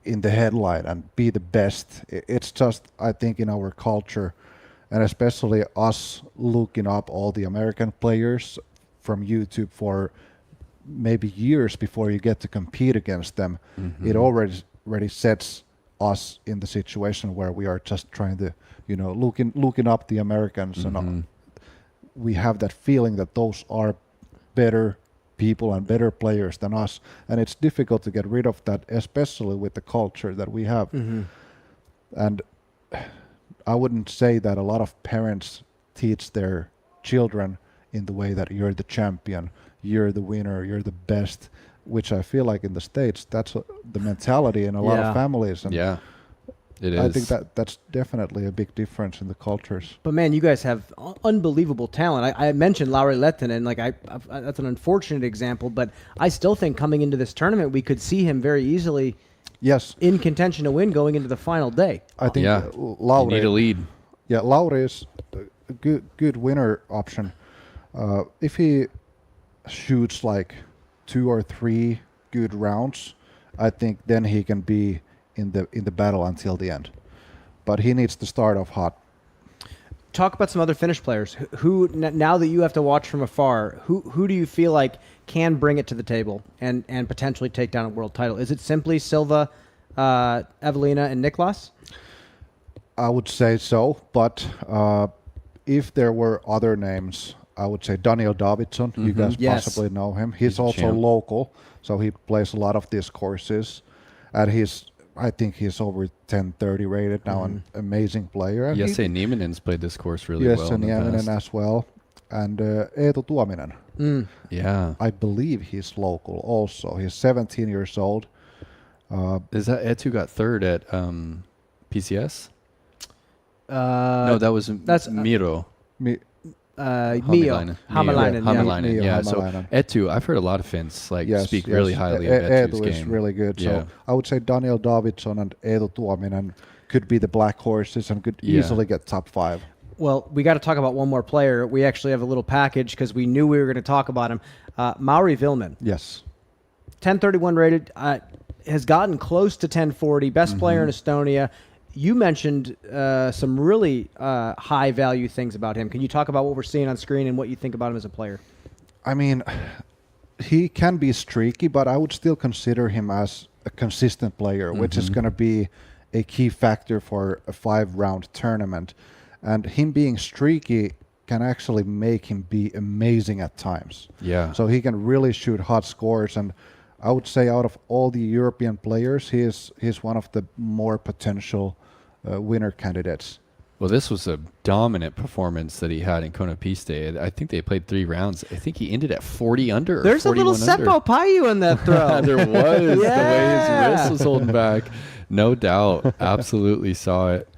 in the headline and be the best. It's just, I think, in our culture, and especially us looking up all the American players from YouTube for maybe years before you get to compete against them, it already sets us in the situation where we are just trying to, looking up the Americans, and we have that feeling that those are better people and better players than us, and it's difficult to get rid of that, especially with the culture that we have. And I wouldn't say that a lot of parents teach their children in the way that you're the champion, you're the winner, you're the best, which I feel like in the States, that's the mentality in a lot of families. And it is. I think that's definitely a big difference in the cultures. But man, you guys have unbelievable talent. I mentioned Lauri Lehtinen, like that's an unfortunate example, but I still think coming into this tournament, we could see him very easily in contention to win going into the final day. I think Lauri, you need a lead. Yeah, Lauri is a good winner option. If he shoots like 2 or 3 good rounds, I think then he can be in the battle until the end. But he needs to start off hot. Talk about some other Finnish players who now that you have to watch from afar, who do you feel like can bring it to the table and potentially take down a world title? Is it simply Silva, Evelina, and Niklas? I would say so, but if there were other names, I would say Daniel Davidson. You guys possibly know him. He's also local, so he plays a lot of these courses, and I think he's over 1030 rated now, an amazing player. And Jesse Nieminen's played this course really well. Jesse Nieminen as well, and Eetu Tuominen. Yeah, I believe he's local also. He's 17 years old, Is that Etu got third at PCS? Uh, No, that was that's Miro. Mio Hamalainen. Hamalainen, Yeah. Mio So Hamalainen. Etu, I've heard a lot of Finns speak really highly of Etu's Eetu is game. really good. Yeah. So I would say Daniel Davidson and Eetu Tuominen could be the black horses and could Yeah. easily get top 5. Well, we got to talk about one more player. We actually have a little package because we knew we were going to talk about him. Mauri Vilman, Yes. 1031 rated, has gotten close to 1040, best player in Estonia. You mentioned some really high value things about him. Can you talk about what we're seeing on screen and what you think about him as a player? I mean, he can be streaky, but I would still consider him as a consistent player, which is going to be a key factor for a 5-round tournament. And him being streaky can actually make him be amazing at times. Yeah. So he can really shoot hot scores, and I would say out of all the European players, he's one of the more potential winner candidates. Well, this was a dominant performance that he had in Konopiste. I think they played 3 rounds. I think he ended at 40 under. There's a little 41 under. Seppo Paju in that throw. There was. Yeah. The way his wrist was holding back. No doubt. Absolutely saw it.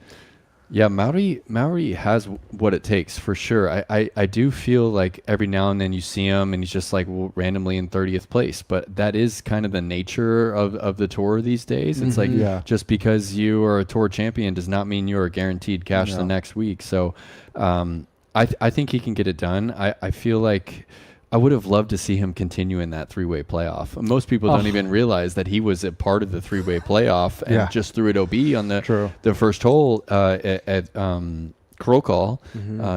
Yeah, Mauri has what it takes for sure. I do feel like every now and then you see him and he's just like randomly in 30th place. But that is kind of the nature of the tour these days. It's like just because you are a tour champion does not mean you are guaranteed cash the next week. So I think he can get it done. I feel like I would have loved to see him continue in that 3-way playoff. Most people don't even realize that he was a part of the 3-way playoff and just threw it OB on the first hole at Krokal,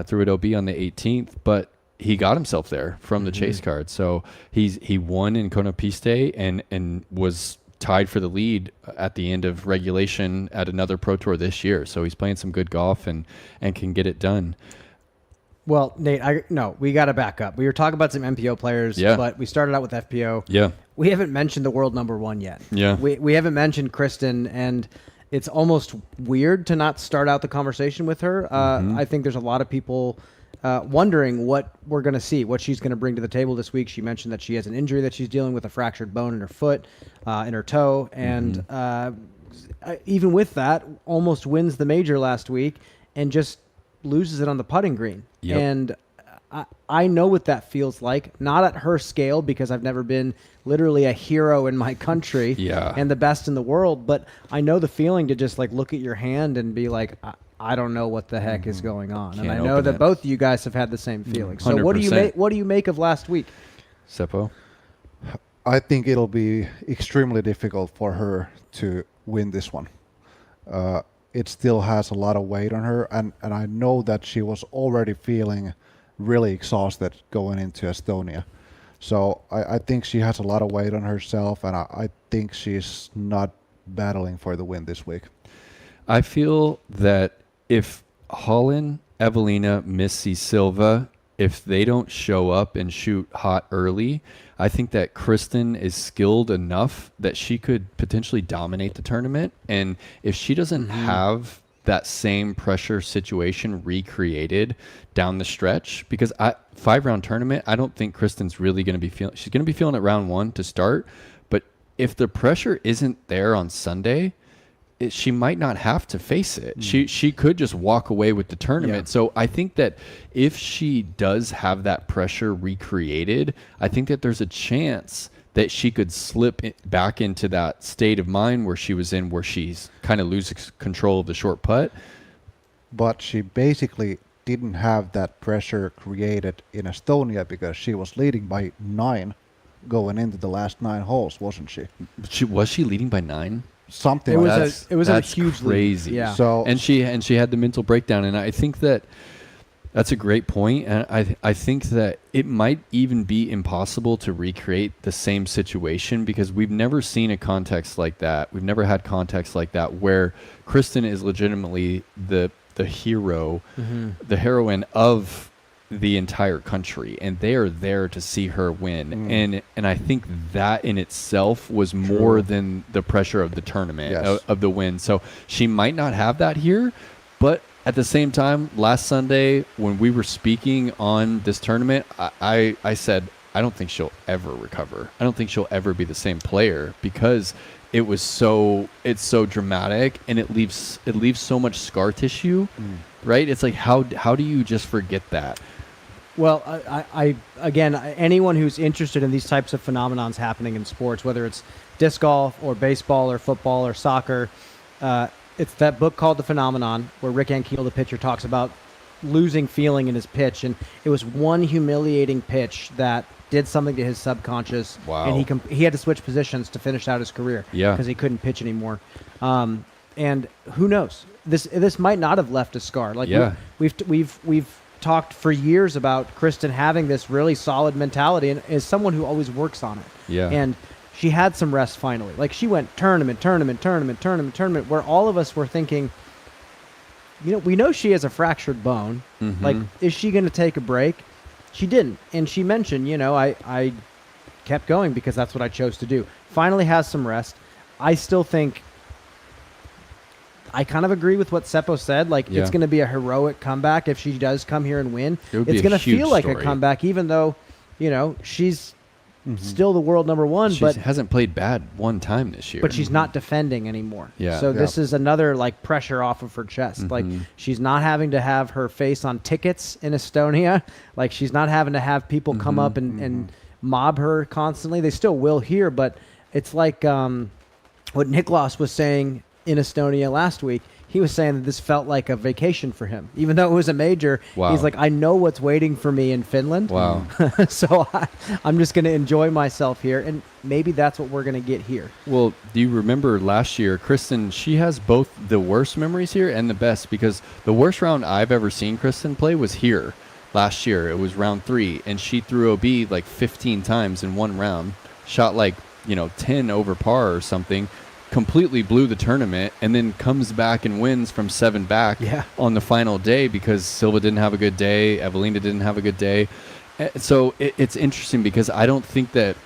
threw it OB on the 18th, but he got himself there from the chase card. So he won in Konopiste and was tied for the lead at the end of regulation at another Pro Tour this year. So he's playing some good golf and can get it done. Well, Nate, we got to back up. We were talking about some MPO players, but we started out with FPO. Yeah. We haven't mentioned the world number 1 yet. Yeah. We haven't mentioned Kristen, and it's almost weird to not start out the conversation with her. I think there's a lot of people wondering what we're going to see, what she's going to bring to the table this week. She mentioned that she has an injury that she's dealing with, a fractured bone in her foot, in her toe, and even with that, almost wins the major last week and just loses it on the putting green. Yep. And I know what that feels like, not at her scale because I've never been literally a hero in my country and the best in the world, but I know the feeling to just like look at your hand and be like, I don't know what the heck is going on. Can't and I know that both of you guys have had the same feeling. So 100%. what do you make of last week? Seppo? I think it'll be extremely difficult for her to win this one. It still has a lot of weight on her, and I know that she was already feeling really exhausted going into Estonia. So I think she has a lot of weight on herself, and I think she's not battling for the win this week. I feel that if Holland, Evelina, Missy, Silva, if they don't show up and shoot hot early, I think that Kristen is skilled enough that she could potentially dominate the tournament. And if she doesn't have that same pressure situation recreated down the stretch, because 5-round tournament, I don't think Kristen's really going to be feeling. She's going to be feeling it round 1 to start. But if the pressure isn't there on Sunday, she might not have to face it. She could just walk away with the tournament. So I think that if she does have that pressure recreated, I think that there's a chance that she could slip back into that state of mind where she was in, where she's kind of loses control of the short putt. But she basically didn't have that pressure created in Estonia because she was leading by 9 going into the last 9 holes, wasn't she? Was she leading by 9? Something It like was that. a That's huge crazy. lead. Yeah. So And she had the mental breakdown, and I think that that's a great point. And I think that it might even be impossible to recreate the same situation because we've never seen a context like that. We've never had context like that where Kristen is legitimately the hero, the heroine of the entire country, and they are there to see her win. And I think that in itself was more than the pressure of the tournament, of the win. So she might not have that here, but at the same time, last Sunday when we were speaking on this tournament, I said I don't think she'll ever recover. I don't think she'll ever be the same player because it's so dramatic and it leaves so much scar tissue, right? It's like how do you just forget that? Well, I again, anyone who's interested in these types of phenomenons happening in sports, whether it's disc golf or baseball or football or soccer, it's that book called The Phenomenon where Rick Ankiel, the pitcher, talks about losing feeling in his pitch, and it was one humiliating pitch that did something to his subconscious. Wow. And he had to switch positions to finish out his career. Yeah. Because he couldn't pitch anymore. And who knows? This might not have left a scar. Like yeah. we've talked for years about Kristen having this really solid mentality and is someone who always works on it. Yeah. And she had some rest finally. Like she went tournament, where all of us were thinking, we know she has a fractured bone. Mm-hmm. Like, is she going to take a break? She didn't. And she mentioned, I kept going because that's what I chose to do. Finally has some rest. I still think I kind of agree with what Seppo said. Like, it's going to be a heroic comeback if she does come here and win. It's going to feel like a comeback, even though, she's still the world number one. She hasn't played bad one time this year. But she's not defending anymore. Yeah. So this is another, like, pressure off of her chest. Like, she's not having to have her face on tickets in Estonia. Like, she's not having to have people come up and mob her constantly. They still will here, but it's like what Niklas was saying in Estonia last week. He was saying that this felt like a vacation for him. Even though it was a major, he's like, I know what's waiting for me in Finland. Wow. So I'm just going to enjoy myself here, and maybe that's what we're going to get here. Well, do you remember last year, Kristen, she has both the worst memories here and the best, because the worst round I've ever seen Kristen play was here last year. It was round 3, and she threw OB like 15 times in one round, shot like, 10 over par or something, completely blew the tournament, and then comes back and wins from 7 back on the final day because Silva didn't have a good day, Evelina didn't have a good day. So it's interesting because I think that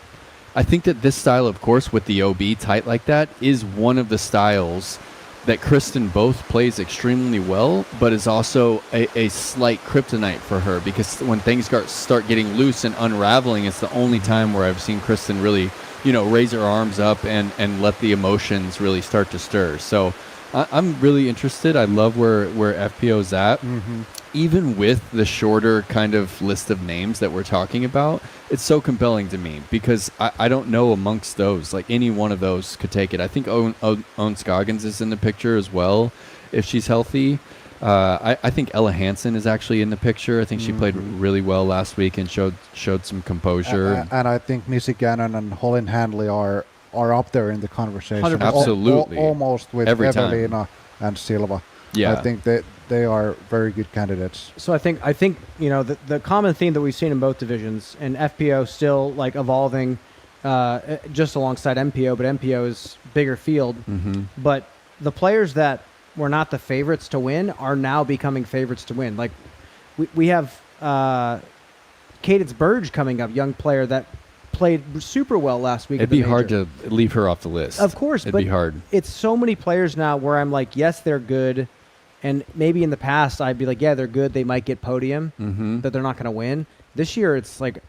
this style, of course, with the OB tight like that, is one of the styles that Kristen both plays extremely well, but is also a slight kryptonite for her, because when things start getting loose and unraveling, it's the only time where I've seen Kristen really raise her arms up and let the emotions really start to stir. So I'm really interested. I love where FPO's at. Even with the shorter kind of list of names that we're talking about, it's so compelling to me because I don't know amongst those, like any one of those could take it. I think Owen Scoggins is in the picture as well, if she's healthy. I think Ella Hansen is actually in the picture. I think she played really well last week and showed some composure. And I think Missy Gannon and Holyn Handley are up there in the conversation. 100%. Absolutely. Almost with Every Evelina and Silva. Yeah. I think that they are very good candidates. So I think the common theme that we've seen in both divisions, and FPO still like evolving just alongside MPO, but MPO is bigger field. But the players that were not the favorites to win are now becoming favorites to win. Like we have Cadence Burge coming up, young player that played super well last week. It'd be hard to leave her off the list. Of course, it'd be hard. It's so many players now where I'm like, yes, they're good. And maybe in the past, I'd be like, yeah, they're good. They might get podium, but they're not going to win. This year, it's like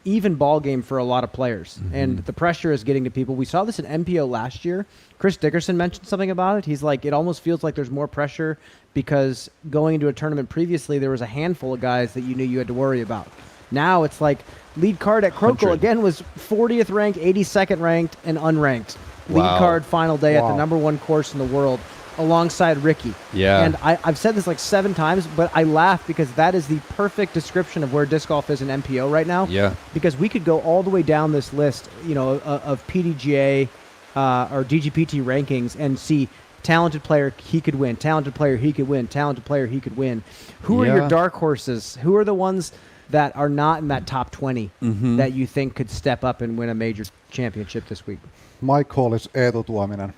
even ball game for a lot of players. And the pressure is getting to people. We saw this in MPO last year. Chris Dickerson mentioned something about it. He's like, it almost feels like there's more pressure because going into a tournament previously, there was a handful of guys that you knew you had to worry about. Now it's like lead card at Krokle again was 40th ranked, 82nd ranked, and unranked. Lead card final day at the #1 course in the world, alongside Ricky. Yeah. And I've said this like 7 times, but I laugh because that is the perfect description of where disc golf is in MPO right now. Yeah. Because we could go all the way down this list, of PDGA or DGPT rankings and see talented player, he could win. Talented player, he could win. Talented player, he could win. Who are your dark horses? Who are the ones that are not in that top 20 that you think could step up and win a major championship this week? My call is Eetu Tuominen.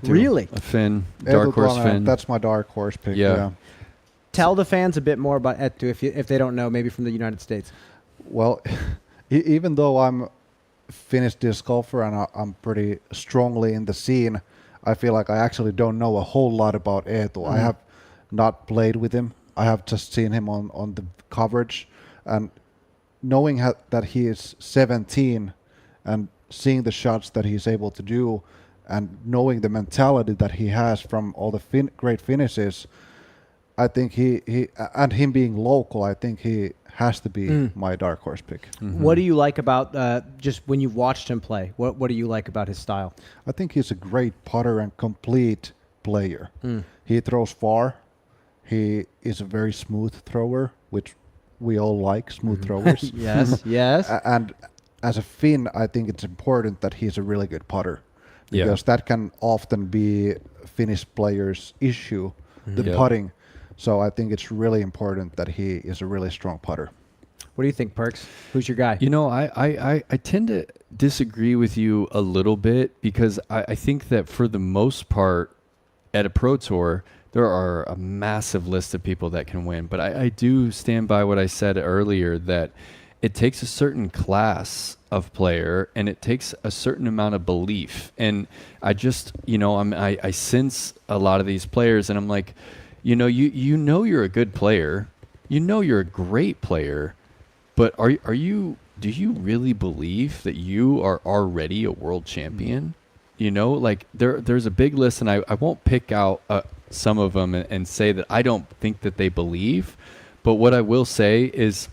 Really? A Finn. Dark horse Finn. That's my dark horse pick. Yeah. Tell the fans a bit more about Eetu if they don't know, maybe from the United States. Well, even though I'm Finnish disc golfer and I'm pretty strongly in the scene, I feel like I actually don't know a whole lot about Eetu. I have not played with him. I have just seen him on the coverage, and knowing that he is 17 and seeing the shots that he's able to do and knowing the mentality that he has from all the great finishes, I think he and him being local, I think he has to be my dark horse pick. Mm-hmm. What do you like about just when you've watched him play? What do you like about his style? I think he's a great putter and complete player. He throws far. He is a very smooth thrower, which we all like, smooth throwers. Yes, yes. And as a Finn, I think it's important that he's a really good putter, because that can often be Finnish players' issue, the putting. So I think it's really important that he is a really strong putter. What do you think, Perks? Who's your guy? You know, I tend to disagree with you a little bit, because I think that for the most part at a pro tour, there are a massive list of people that can win. But I do stand by what I said earlier, that it takes a certain class of player and it takes a certain amount of belief. And I just, I sense a lot of these players and I'm like, you know you're a good player. You know you're a great player. But do you really believe that you are already a world champion? Like there's a big list, and I won't pick out some of them and say that I don't think that they believe. But what I will say is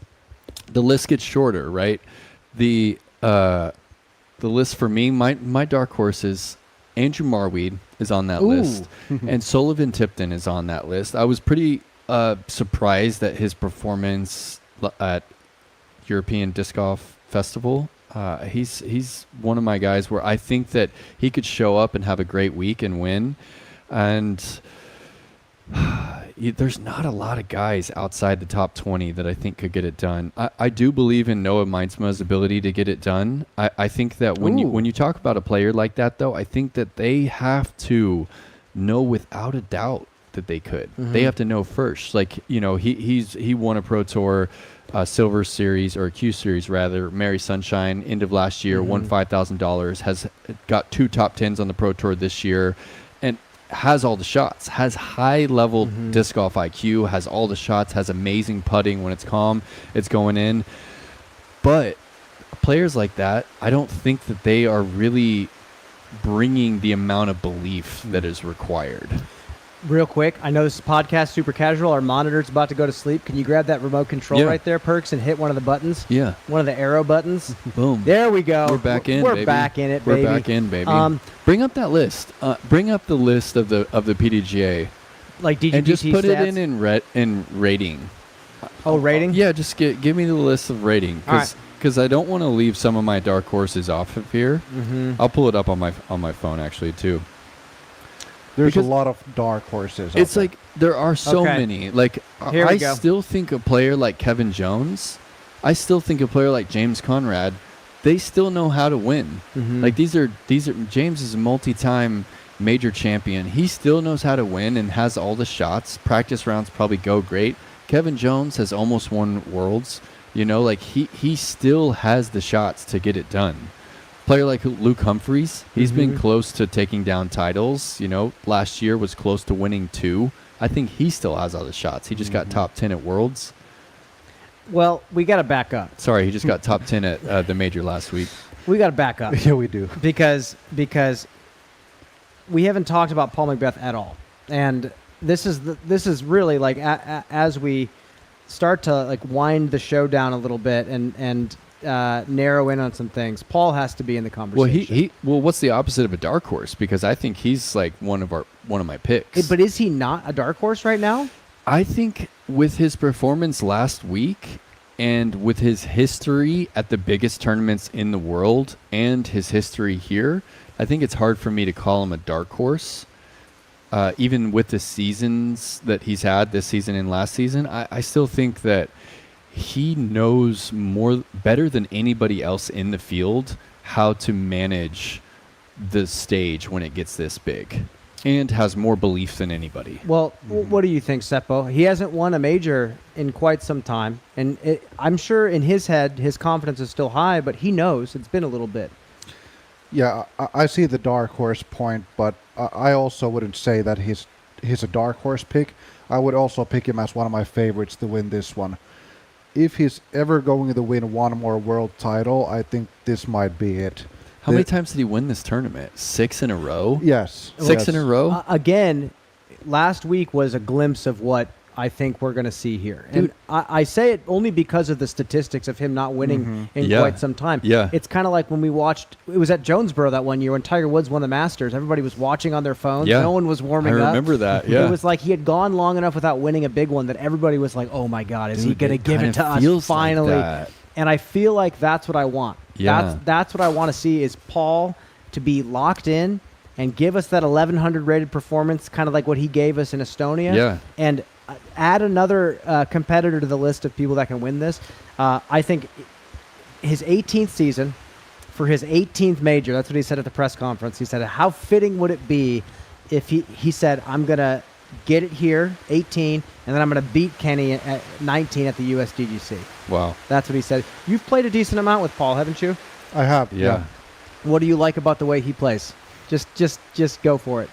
the list gets shorter, right? The list for me, my dark horse is Andrew Marweed is on that list, and Sullivan Tipton is on that list. I was pretty surprised at his performance at European Disc Golf Festival. He's one of my guys where I think that he could show up and have a great week and win. And there's not a lot of guys outside the top 20 that I think could get it done. I do believe in Noah Meinsma's ability to get it done. I think that when you talk about a player like that, though, I think that they have to know without a doubt that they could. They have to know first. Like, he won a Pro Tour Silver Series, or Q Series rather, Mary Sunshine, end of last year, won $5,000, has got 2 top 10s on the Pro Tour this year, and has all the shots, has high level disc golf IQ, has all the shots, has amazing putting. When it's calm, it's going in. But players like that, I don't think that they are really bringing the amount of belief that is required. Real quick, I know this is podcast super casual. Our monitor's about to go to sleep. Can you grab that remote control right there, Perks, and hit one of the buttons? Yeah. One of the arrow buttons. Boom. There we go. We're back in, We're baby. back in it, baby. We're back in, baby. Bring up that list. Bring up the list of the PDGA. Like DGPT and just put stats? it in rating. Oh, rating? Yeah, just give me the list of rating. Because I don't want to leave some of my dark horses off of here. I'll pull it up on my phone, actually, too. There's a lot of dark horses. It's like there are so many. Like I still think a player like Kevin Jones, I still think a player like James Conrad, they still know how to win. Like these are James is a multi-time major champion. He still knows how to win and has all the shots. Practice rounds probably go great. Kevin Jones has almost won worlds. Like he still has the shots to get it done. Player like Luke Humphreys, he's been close to taking down titles. Last year was close to winning 2. I think he still has all the shots. He just got top 10 at Worlds. Well, we got to back up. Sorry, he just got top 10 at the major last week. We got to back up. Yeah, we do. Because we haven't talked about Paul McBeth at all. And this is really like as we start to like wind the show down a little bit and narrow in on some things, Paul has to be in the conversation. Well, what's the opposite of a dark horse? Because I think he's like one of my picks. But is he not a dark horse right now? I think with his performance last week and with his history at the biggest tournaments in the world and his history here, I think it's hard for me to call him a dark horse. Even with the seasons that he's had this season and last season, I still think that he knows better than anybody else in the field how to manage the stage when it gets this big, and has more belief than anybody. Well, what do you think, Seppo? He hasn't won a major in quite some time, and I'm sure in his head his confidence is still high, but he knows it's been a little bit. Yeah, I see the dark horse point, but I also wouldn't say that he's a dark horse pick. I would also pick him as one of my favorites to win this one. if he's ever going to win one more world title, I think this might be it. How many times did he win this tournament? 6 in a row? Yes. Six in a row? Again, last week was a glimpse of what I think we're going to see here. And I say it only because of the statistics of him not winning in quite some time. Yeah. It's kind of like when we watched, it was at JomezPro that one year when Tiger Woods won the Masters. Everybody was watching on their phones. Yeah. No one was warming up. I remember that, yeah. It was like he had gone long enough without winning a big one that everybody was like, oh my God, is he going to give it to us finally? Like and I feel like that's what I want. Yeah. That's what I want to see is Paul to be locked in and give us that 1100 rated performance, kind of like what he gave us in Estonia. Yeah. And add another competitor to the list of people that can win this. I think his 18th season for his 18th major, that's what he said at the press conference. He said, how fitting would it be if he said, I'm going to get it here, 18, and then I'm going to beat Kenny at 19 at the USDGC. Wow. That's what he said. You've played a decent amount with Paul, haven't you? I have. Yeah. What do you like about the way he plays? Just go for it.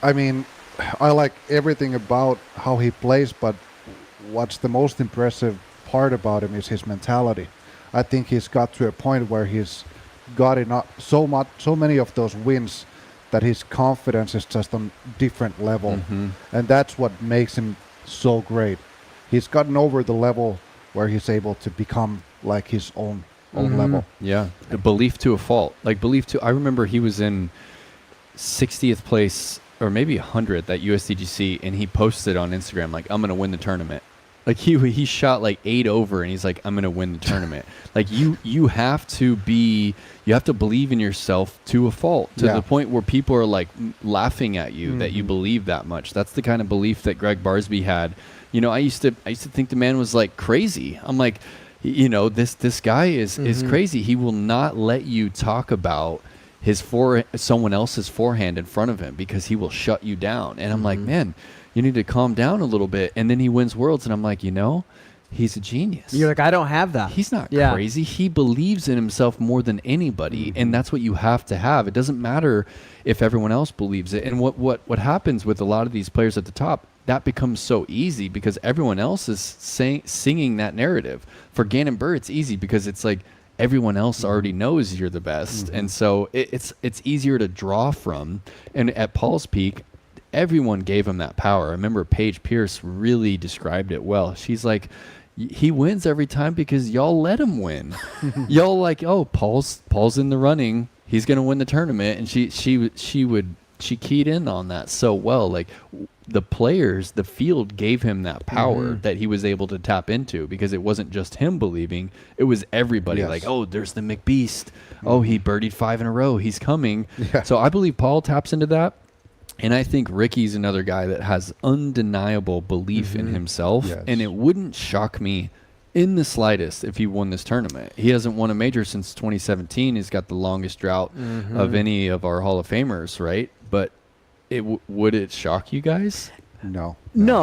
I mean, I like everything about how he plays, but what's the most impressive part about him is his mentality. I think he's got to a point where he's got enough, so many of those wins that his confidence is just on different level, and that's what makes him so great. He's gotten over the level where he's able to become like his own level. Yeah. The belief to a fault. I remember he was in 60th place or maybe 100th at USDGC, and he posted on Instagram like, I'm going to win the tournament. Like he shot like 8 over, and he's like, I'm going to win the tournament. Like you have to believe in yourself to a fault, to the point where people are like laughing at you that you believe that much. That's the kind of belief that Greg Barsby had. You know, I used to think the man was like crazy. I'm like, you know, this guy is crazy. He will not let you talk about someone else's forehand in front of him because he will shut you down. And I'm like, man, you need to calm down a little bit. And then he wins Worlds, and I'm like, you know, he's a genius. You're like, I don't have that. He's not crazy. He believes in himself more than anybody, and that's what you have to have. It doesn't matter if everyone else believes it. And what happens with a lot of these players at the top, that becomes so easy because everyone else is singing that narrative. For Gannon Buhr, it's easy because it's like everyone else already knows you're the best, and so it's easier to draw from. And at Paul's peak, everyone gave him that power. I remember Paige Pierce really described it well. She's like, he wins every time because y'all let him win. Y'all like, oh, Paul's in the running, he's gonna win the tournament, and she keyed in on that so well. Like the players, the field gave him that power that he was able to tap into because it wasn't just him believing, it was everybody. Like, oh, there's the McBeast. Oh, he birdied 5 in a row, he's coming. So I believe Paul taps into that. And I think Ricky's another guy that has undeniable belief in himself. And it wouldn't shock me in the slightest if he won this tournament. He hasn't won a major since 2017. He's got the longest drought of any of our Hall of Famers, right? But would it shock you guys? No,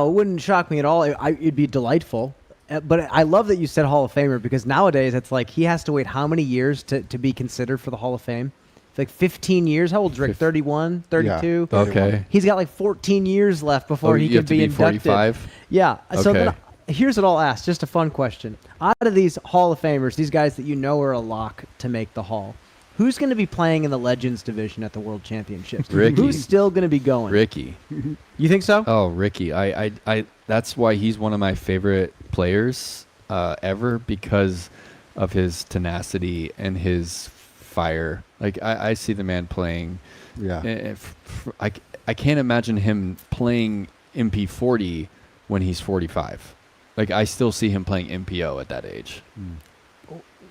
it wouldn't shock me at all. It'd be delightful. But I love that you said Hall of Famer because nowadays it's like he has to wait how many years to be considered for the Hall of Fame? It's like 15 years. How old is Rick? 31, 32? Yeah, okay. He's got like 14 years left before he can be inducted. 45? Yeah. So okay. then here's what I'll ask. Just a fun question. Out of these Hall of Famers, these guys that you know are a lock to make the Hall, who's going to be playing in the Legends division at the World Championships? Ricky. Who's still going to be going? Ricky. You think so? Oh, Ricky. I that's why he's one of my favorite players ever, because of his tenacity and his fire. Like I see the man playing. Yeah. I can't imagine him playing MP40 when he's 45. Like I still see him playing MPO at that age.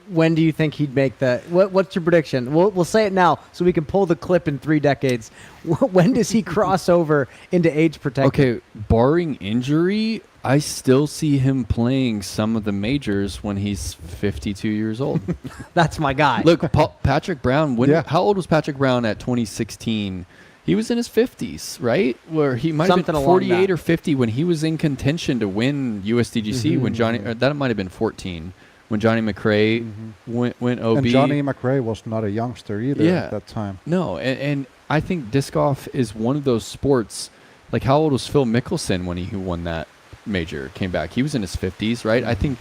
When do you think he'd make that? What's your prediction? We'll say it now so we can pull the clip in 3 decades. When does he cross over into age protection? Okay, barring injury, I still see him playing some of the majors when he's 52 years old. That's my guy. Look, Patrick Brown, how old was Patrick Brown at 2016? He was in his 50s, right? Where he might have been 48 or 50 when he was in contention to win USDGC when that might have been 14. When Johnny McRae went OB. And Johnny McRae was not a youngster either at that time. No, and I think disc golf is one of those sports. Like, how old was Phil Mickelson when he won that major, came back? He was in his 50s, right? I think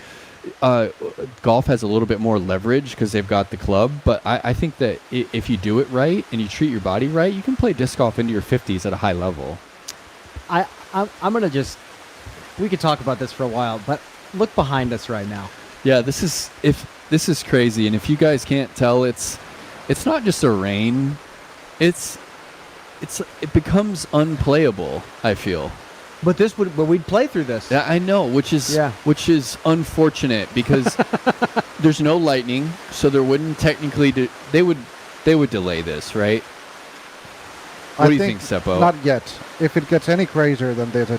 golf has a little bit more leverage because they've got the club. But I think that if you do it right and you treat your body right, you can play disc golf into your 50s at a high level. I'm gonna just. We could talk about this for a while, but look behind us right now. Yeah, this is crazy, and if you guys can't tell, it's not just a rain. It becomes unplayable, I feel. But we'd play through this. Yeah, I know, which is unfortunate because there's no lightning, so there wouldn't technically they would delay this, right? What do you think, Seppo? Not yet. If it gets any crazier than this,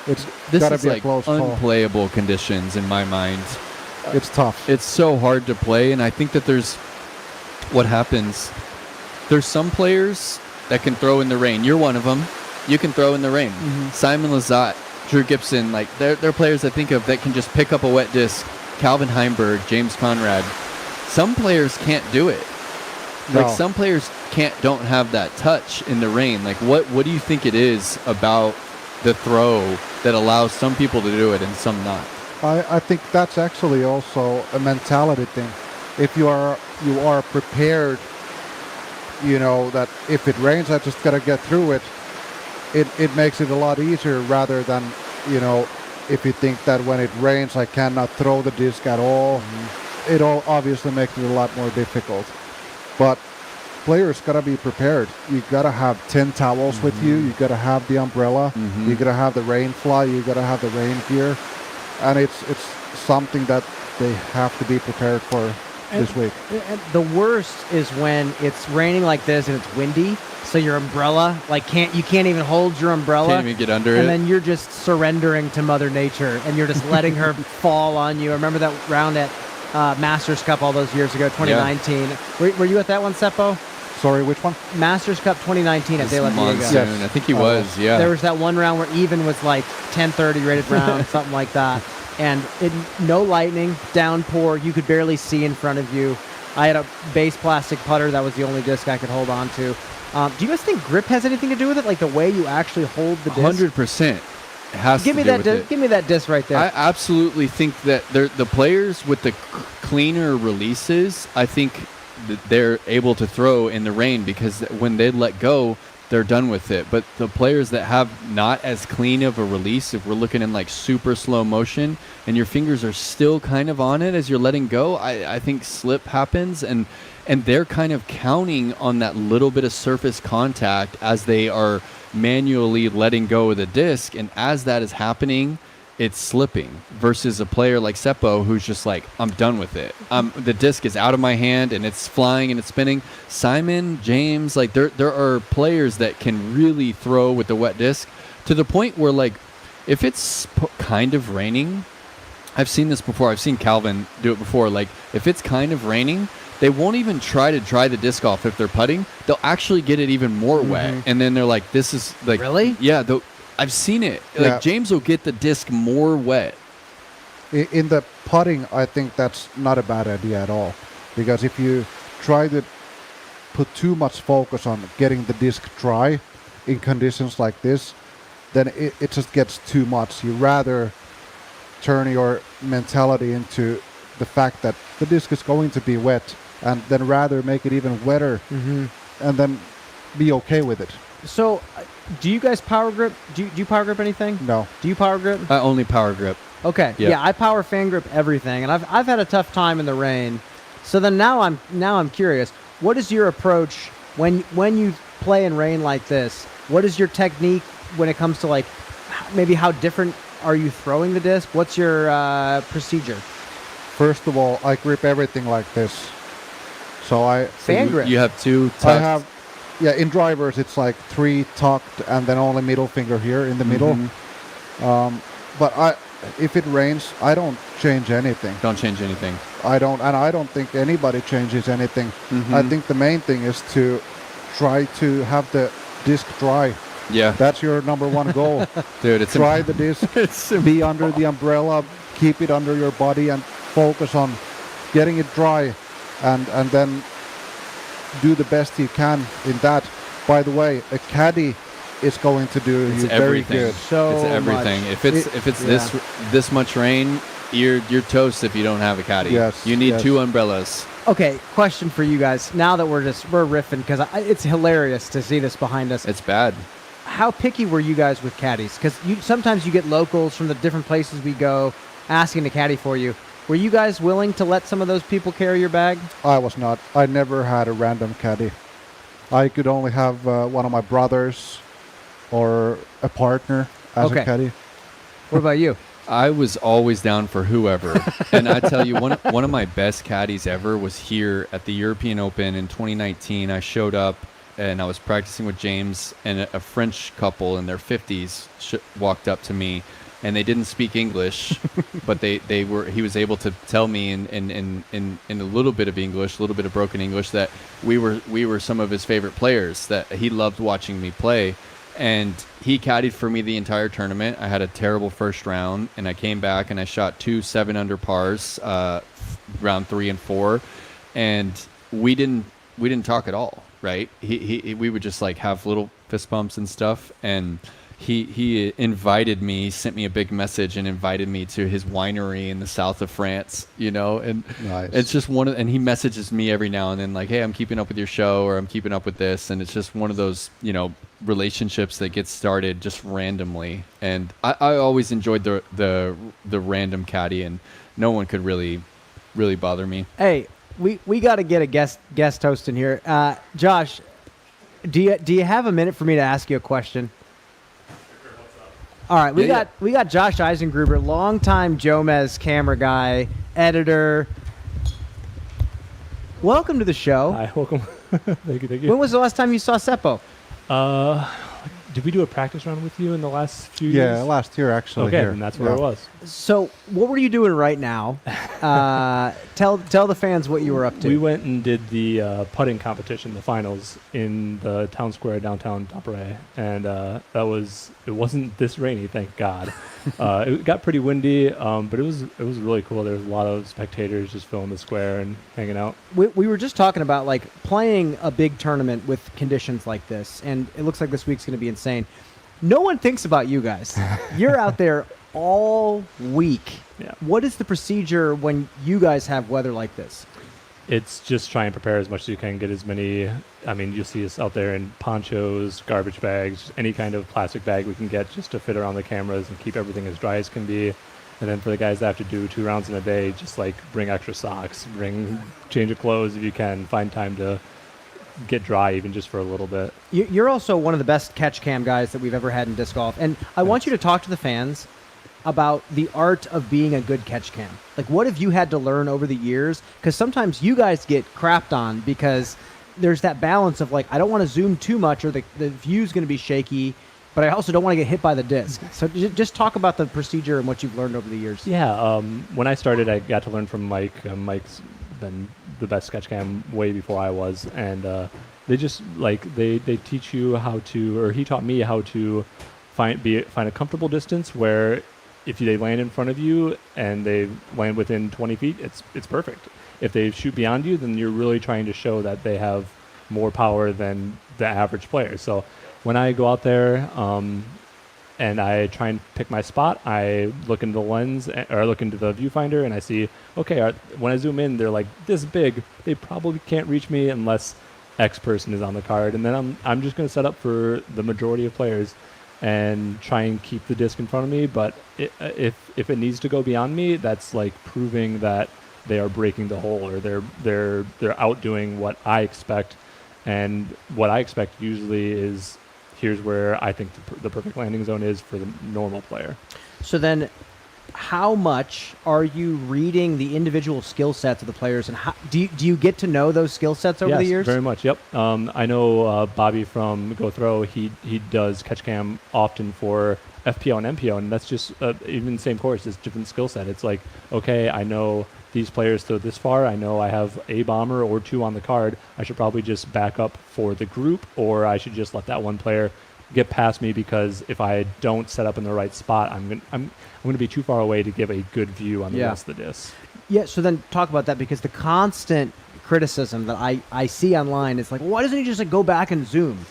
it's gotta be like a close call. Unplayable conditions in my mind. It's tough. It's so hard to play, and I think that what happens. There's some players that can throw in the rain. You're one of them. You can throw in the rain. Mm-hmm. Simon Lizotte, Drew Gibson, like they're players I think of that can just pick up a wet disc. Calvin Heimberg, James Conrad. Some players can't do it. No. Like some players don't have that touch in the rain. Like what do you think it is about the throw that allows some people to do it and some not? I think that's actually also a mentality thing. If you are prepared, that if it rains, I just gotta get through it. It makes it a lot easier rather than, if you think that when it rains, I cannot throw the disc at all. Mm-hmm. It all obviously makes it a lot more difficult. But players gotta be prepared. You gotta have 10 towels with you. You gotta have the umbrella. You gotta have the rain fly. You gotta have the rain gear, and it's something that they have to be prepared for this week. And the worst is when it's raining like this and it's windy, so your umbrella you can't even hold your umbrella. Can't even get under it. And then you're just surrendering to Mother Nature and you're just letting her fall on you. I remember that round at Masters Cup all those years ago, 2019. Yeah. Were you at that one, Seppo? Sorry, which one? Masters Cup 2019 at De La Viega. Yes. I think he was, yeah. There was that one round where even was like 10:30 rated round, something like that. And no lightning, downpour, you could barely see in front of you. I had a base plastic putter, that was the only disc I could hold on to. Do you guys think grip has anything to do with it? Like the way you actually hold the disc? 100%. It has to do with it. Give me that disc right there. I absolutely think that the players with the cleaner releases, I think that they're able to throw in the rain because when they let go, they're done with it. But the players that have not as clean of a release, if we're looking in like super slow motion and your fingers are still kind of on it as you're letting go, I think slip happens and they're kind of counting on that little bit of surface contact as they are manually letting go of the disc. And as that is happening, it's slipping versus a player like Seppo who's just like, I'm done with it. The disc is out of my hand and it's flying and it's spinning. Simon, James, like there are players that can really throw with the wet disc to the point where like if it's kind of raining, I've seen this before. I've seen Calvin do it before. Like if it's kind of raining, they won't even try to dry the disc off if they're putting. They'll actually get it even more wet. And then they're like, this is like... Really? Yeah, I've seen it. Yeah. Like James will get the disc more wet. In the putting, I think that's not a bad idea at all. Because if you try to put too much focus on getting the disc dry in conditions like this, then it just gets too much. You rather turn your mentality into the fact that the disc is going to be wet and then rather make it even wetter and then be okay with it. So, do you guys power grip? Do you power grip anything? No. Do you power grip? I only power grip. Okay. Yeah, I power fan grip everything, and I've had a tough time in the rain. So then now I'm curious. What is your approach when you play in rain like this? What is your technique when it comes to like maybe how different are you throwing the disc? What's your procedure? First of all, I grip everything like this. So fan grip. You have two tucked. I have. Yeah, in drivers it's like 3 tucked and then only middle finger here in the middle. But if it rains, I don't change anything. Don't change anything. I don't think anybody changes anything. I think the main thing is to try to have the disc dry. Yeah. That's your number one goal. Dude, it's dry the disc, be under the umbrella, keep it under your body and focus on getting it dry and then do the best you can in that. By the way, a caddy is going to do you very good. So it's everything. Much. If it's this much rain, You're toast if you don't have a caddy. Yes, you need yes. 2 umbrellas. Okay, question for you guys. Now that we're riffing, because it's hilarious to see this behind us. It's bad. How picky were you guys with caddies? Because sometimes you get locals from the different places we go asking to caddy for you. Were you guys willing to let some of those people carry your bag? I was not. I never had a random caddy. I could only have one of my brothers or a partner as a caddy. What about you? I was always down for whoever. And I tell you, one of my best caddies ever was here at the European Open in 2019. I showed up and I was practicing with James, and a French couple in their 50s walked up to me, and they didn't speak English, but he was able to tell me in a little bit of English, a little bit of broken English, that we were some of his favorite players, that he loved watching me play. And he caddied for me the entire tournament. I had a terrible first round, and I came back and I shot 2 7-under pars, round 3 and 4, and we didn't talk at all, right? We would just like have little fist bumps and stuff, and he invited me, sent me a big message and invited me to his winery in the south of France, and nice. It's just and he messages me every now and then like, hey, I'm keeping up with your show, or I'm keeping up with this, and it's just one of those, relationships that gets started just randomly. And I always enjoyed the random caddy, and no one could really bother me. Hey, we got to get a guest host in here. Josh, do you have a minute for me to ask you a question? All right, we got Josh Eisengruber, longtime Jomez camera guy, editor. Welcome to the show. Hi, welcome. Thank you. When was the last time you saw Seppo? Did we do a practice round with you in the last few years? Yeah, last year actually. Okay, here. and that's where it was. So, what were you doing right now? Tell the fans what you were up to. We went and did the putting competition, the finals, in the town square downtown Tampere, and it wasn't this rainy, thank God. It got pretty windy, but it was really cool. There was a lot of spectators just filling the square and hanging out. We were just talking about like playing a big tournament with conditions like this, and it looks like this week's going to be insane. No one thinks about you guys. You're out there all week. Yeah. What is the procedure when you guys have weather like this? It's just try and prepare as much as you can, get as many, you'll see us out there in ponchos, garbage bags, any kind of plastic bag we can get just to fit around the cameras and keep everything as dry as can be. And then for the guys that have to do 2 rounds in a day, just like bring extra socks, bring change of clothes if you can, find time to get dry even just for a little bit. You're also one of the best catch cam guys that we've ever had in disc golf. And I want you to talk to the fans about the art of being a good catch cam. Like, what have you had to learn over the years? Because sometimes you guys get crapped on because there's that balance of like, I don't want to zoom too much or the view's going to be shaky, but I also don't want to get hit by the disc. So just talk about the procedure and what you've learned over the years. Yeah, when I started, I got to learn from Mike. Mike's been the best sketch cam way before I was, and they just they teach you how to, or he taught me how to find a comfortable distance where if they land in front of you and they land within 20 feet, it's perfect. If they shoot beyond you, then you're really trying to show that they have more power than the average player. So when I go out there and I try and pick my spot, I look into the lens or look into the viewfinder and I see, okay, when I zoom in, they're like this big. They probably can't reach me unless X person is on the card. And then I'm just going to set up for the majority of players and try and keep the disc in front of me. But if it needs to go beyond me, that's like proving that they are breaking the hole or they're outdoing what I expect. And what I expect usually is, here's where I think the perfect landing zone is for the normal player. So then how much are you reading the individual skill sets of the players, and how, do you get to know those skill sets over the years? Yes, very much, yep. I know Bobby from Go Throw, he does catch cam often for FPO and MPO, and that's just even the same course, it's different skill set. It's like, okay, I know these players throw this far, I know I have a bomber or two on the card, I should probably just back up for the group, or I should just let that one player get past me, because if I don't set up in the right spot, I'm going to be too far away to give a good view on the rest of the disc. Yeah, so then talk about that, because the constant criticism that I see online is like, why doesn't he just like go back and zoom?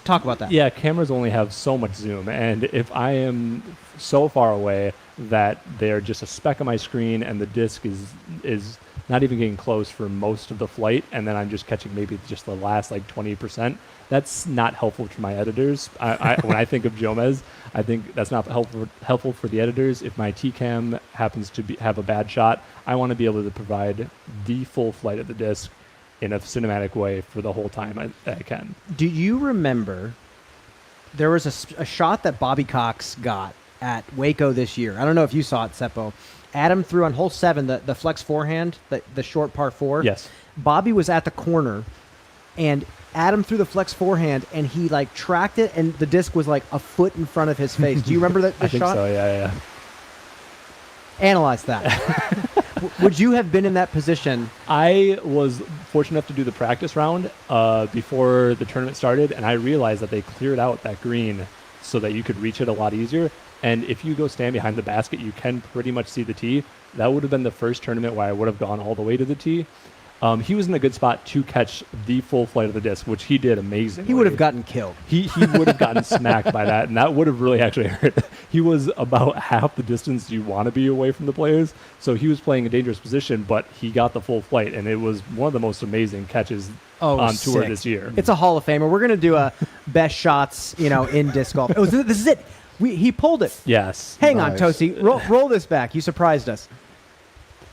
Talk about that. Yeah, cameras only have so much zoom, and if I am so far away that they're just a speck on my screen and the disc is not even getting close for most of the flight, and then I'm just catching maybe just the last like 20%, that's not helpful for my editors. When I think of Jomez, I think that's not helpful for the editors. If my T-Cam happens to have a bad shot, I want to be able to provide the full flight of the disc in a cinematic way for the whole time I can. Do you remember there was a shot that Bobby Cox got at Waco this year? I don't know if you saw it, Seppo. Adam threw on hole 7 the flex forehand, the short par 4. Yes. Bobby was at the corner, and Adam threw the flex forehand, and he like tracked it, and the disc was like a foot in front of his face. Do you remember that I think shot? so, yeah. Analyze that. Would you have been in that position? I was fortunate enough to do the practice round before the tournament started, and I realized that they cleared out that green so that you could reach it a lot easier. And if you go stand behind the basket, you can pretty much see the tee. That would have been the first tournament where I would have gone all the way to the tee. He was in a good spot to catch the full flight of the disc, which he did amazingly. He would have gotten killed. He would have gotten smacked by that, and that would have really actually hurt. He was about half the distance you want to be away from the players, so he was playing a dangerous position, but he got the full flight, and it was one of the most amazing catches on tour sick. this year. It's a Hall of Famer. We're going to do a best shots, in disc golf. Oh, this is it. He pulled it. Yes. Hang on, Nice. Tosi. Roll this back. You surprised us.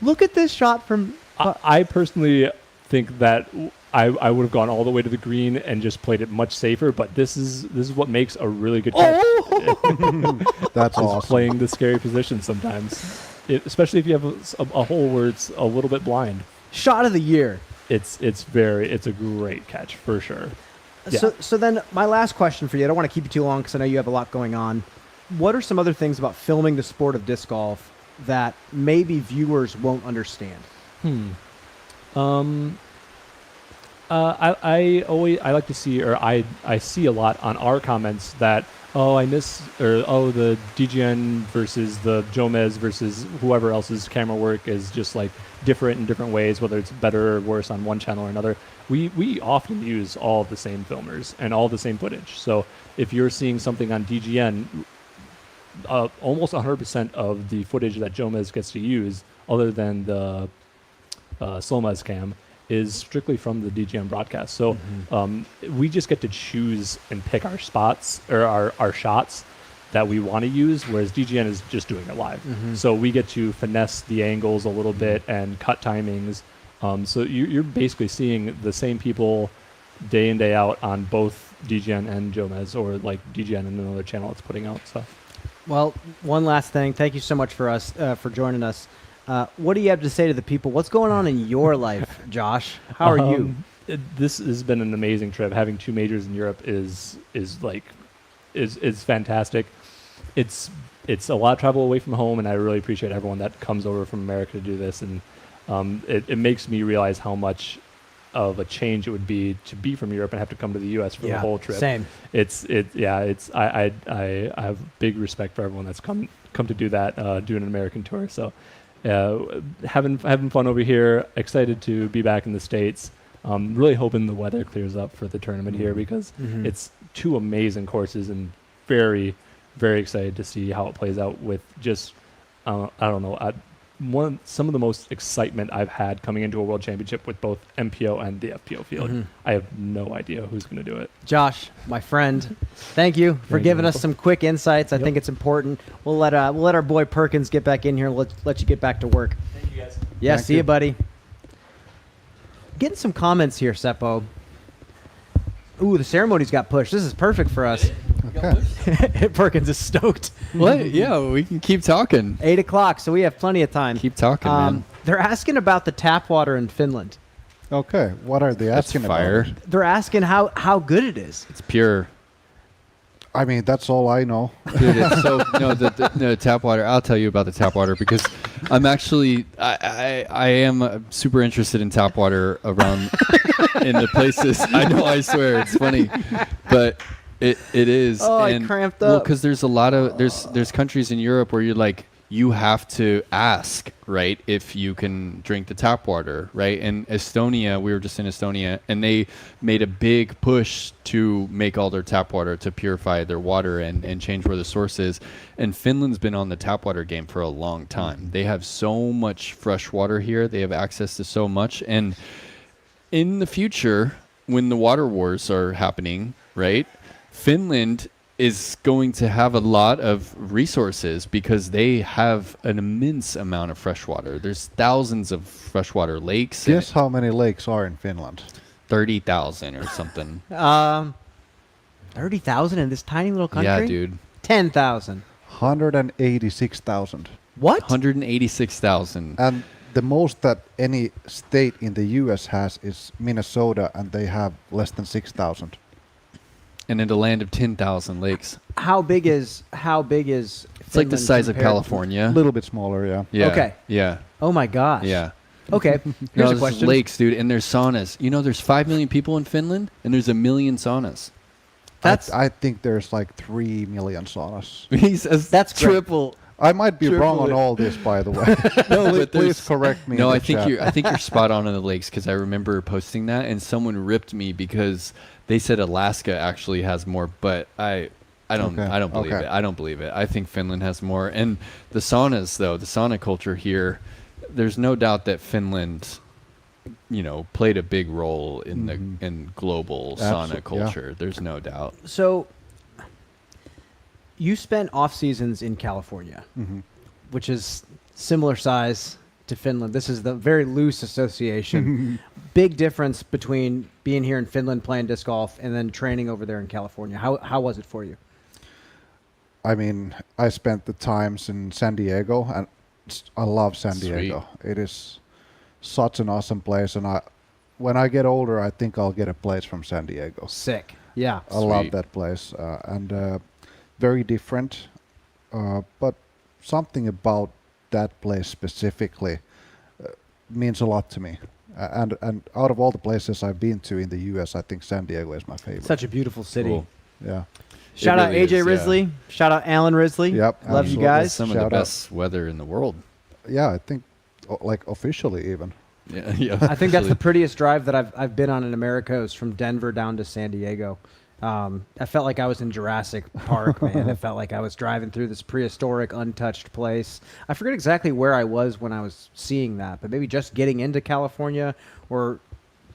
Look at this shot from... I personally think that I would have gone all the way to the green and just played it much safer, but this is what makes a really good catch. That's Is awesome. playing the scary position sometimes, especially if you have a hole where it's a little bit blind. Shot of the year. It's a great catch for sure. Yeah. So then my last question for you, I don't want to keep you too long because I know you have a lot going on. What are some other things about filming the sport of disc golf that maybe viewers won't understand? I like to see, or I see a lot on our comments that, I miss, or the DGN versus the Jomez versus whoever else's camera work is just like different in different ways, whether it's better or worse on one channel or another. We often use all of the same filmers and all the same footage. So if you're seeing something on DGN, almost 100% of the footage that Jomez gets to use, other than the Slomez cam, is strictly from the DGN broadcast. So we just get to choose and pick our spots or our shots that we want to use, whereas DGN is just doing it live. So we get to finesse the angles a little bit and cut timings. So you're basically seeing the same people day in, day out on both DGN and Jomez, or like DGN and another channel that's putting out stuff. Well, one last thing. Thank you so much for joining us. What do you have to say to the people? What's going on in your life, Josh? How are you? This has been an amazing trip. Having 2 majors in Europe is fantastic. It's a lot of travel away from home, and I really appreciate everyone that comes over from America to do this. And it makes me realize how much of a change it would be to be from Europe and have to come to the U.S. for the whole trip. Same. I have big respect for everyone that's come to do that, doing an American tour. So having fun over here. Excited to be back in the States. Really hoping the weather clears up for the tournament here, because it's 2 amazing courses, and very, very excited to see how it plays out with just I don't know. Some of the most excitement I've had coming into a world championship with both MPO and the FPO field. I have no idea who's going to do it. Josh, my friend, thank you for giving us some quick insights. I think it's important. We'll let our boy Perkins get back in here. Let you get back to work. Thank you, guys. Yeah, Thank see you. you, buddy. Getting some comments here, Seppo. Ooh, the ceremony's got pushed. This is perfect for us. Okay. Perkins is stoked. What? Yeah, we can keep talking. 8 o'clock, so we have plenty of time. Keep talking, man. They're asking about the tap water in Finland. Okay. What are they That's asking fire. about? They're asking how good it is. It's pure. I mean, that's all I know. Dude, it's so the tap water. I'll tell you about the tap water, because I'm actually I am super interested in tap water around in the places. I know, I swear, it's funny, but it is. Oh, and, I cramped Well, up. because there's a lot of there's countries in Europe where you're like, you have to ask, right, if you can drink the tap water, right? And Estonia, we were just in Estonia, and they made a big push to make all their tap water, to purify their water and change where the source is. And Finland's been on the tap water game for a long time. They have so much fresh water here. They have access to so much. And in the future, when the water wars are happening, right, Finland is going to have a lot of resources because they have an immense amount of fresh water. There's thousands of freshwater lakes. Guess how many lakes are in Finland? 30,000 or something. 30,000 in this tiny little country? Yeah, dude. 10,000. 186,000. What? 186,000. And the most that any state in the U.S. has is Minnesota, and they have less than 6,000. And in a land of 10,000 lakes. How big is It's like the size of California. A little bit smaller, yeah. Yeah. Okay. Yeah. Oh my gosh. Yeah. Okay. No, Here's a there's question. lakes, dude, and there's saunas. You know, there's 5 million people in Finland, and there's 1 million saunas. That's I think there's like 3 million saunas. He says that's great. triple. I might be wrong on Triple it. all this, by the way. No, please, but there's- correct me. No, in I the think chat. I think you're spot on the lakes, because I remember posting that, and someone ripped me because they said Alaska actually has more, but I don't believe Okay. it. I don't believe it. I think Finland has more. And the saunas, though, the sauna culture here, there's no doubt that Finland, played a big role in in global sauna culture. Yeah. There's no doubt. So you spent off seasons in California, which is similar size to Finland. This is the very loose association. Big difference between being here in Finland playing disc golf and then training over there in California. How was it for you? I mean, I spent the times in San Diego, and I love San Diego. It is such an awesome place, and when I get older, I think I'll get a place from San Diego. Sick. Yeah. I love that place, and very different, but something about that place specifically means a lot to me. And out of all the places I've been to in the U.S., I think San Diego is my favorite. Such a beautiful city. Cool. Yeah. Shout out really AJ is, Risley. yeah. Shout out Alan Risley. Yep, Love absolutely. you guys. Some of Shout the out. best weather in the world. Yeah, I think like officially even. Yeah. I think that's the prettiest drive that I've been on in America, is from Denver down to San Diego. I felt like I was in Jurassic Park, man. It felt like I was driving through this prehistoric, untouched place. I forget exactly where I was when I was seeing that, but maybe just getting into California, or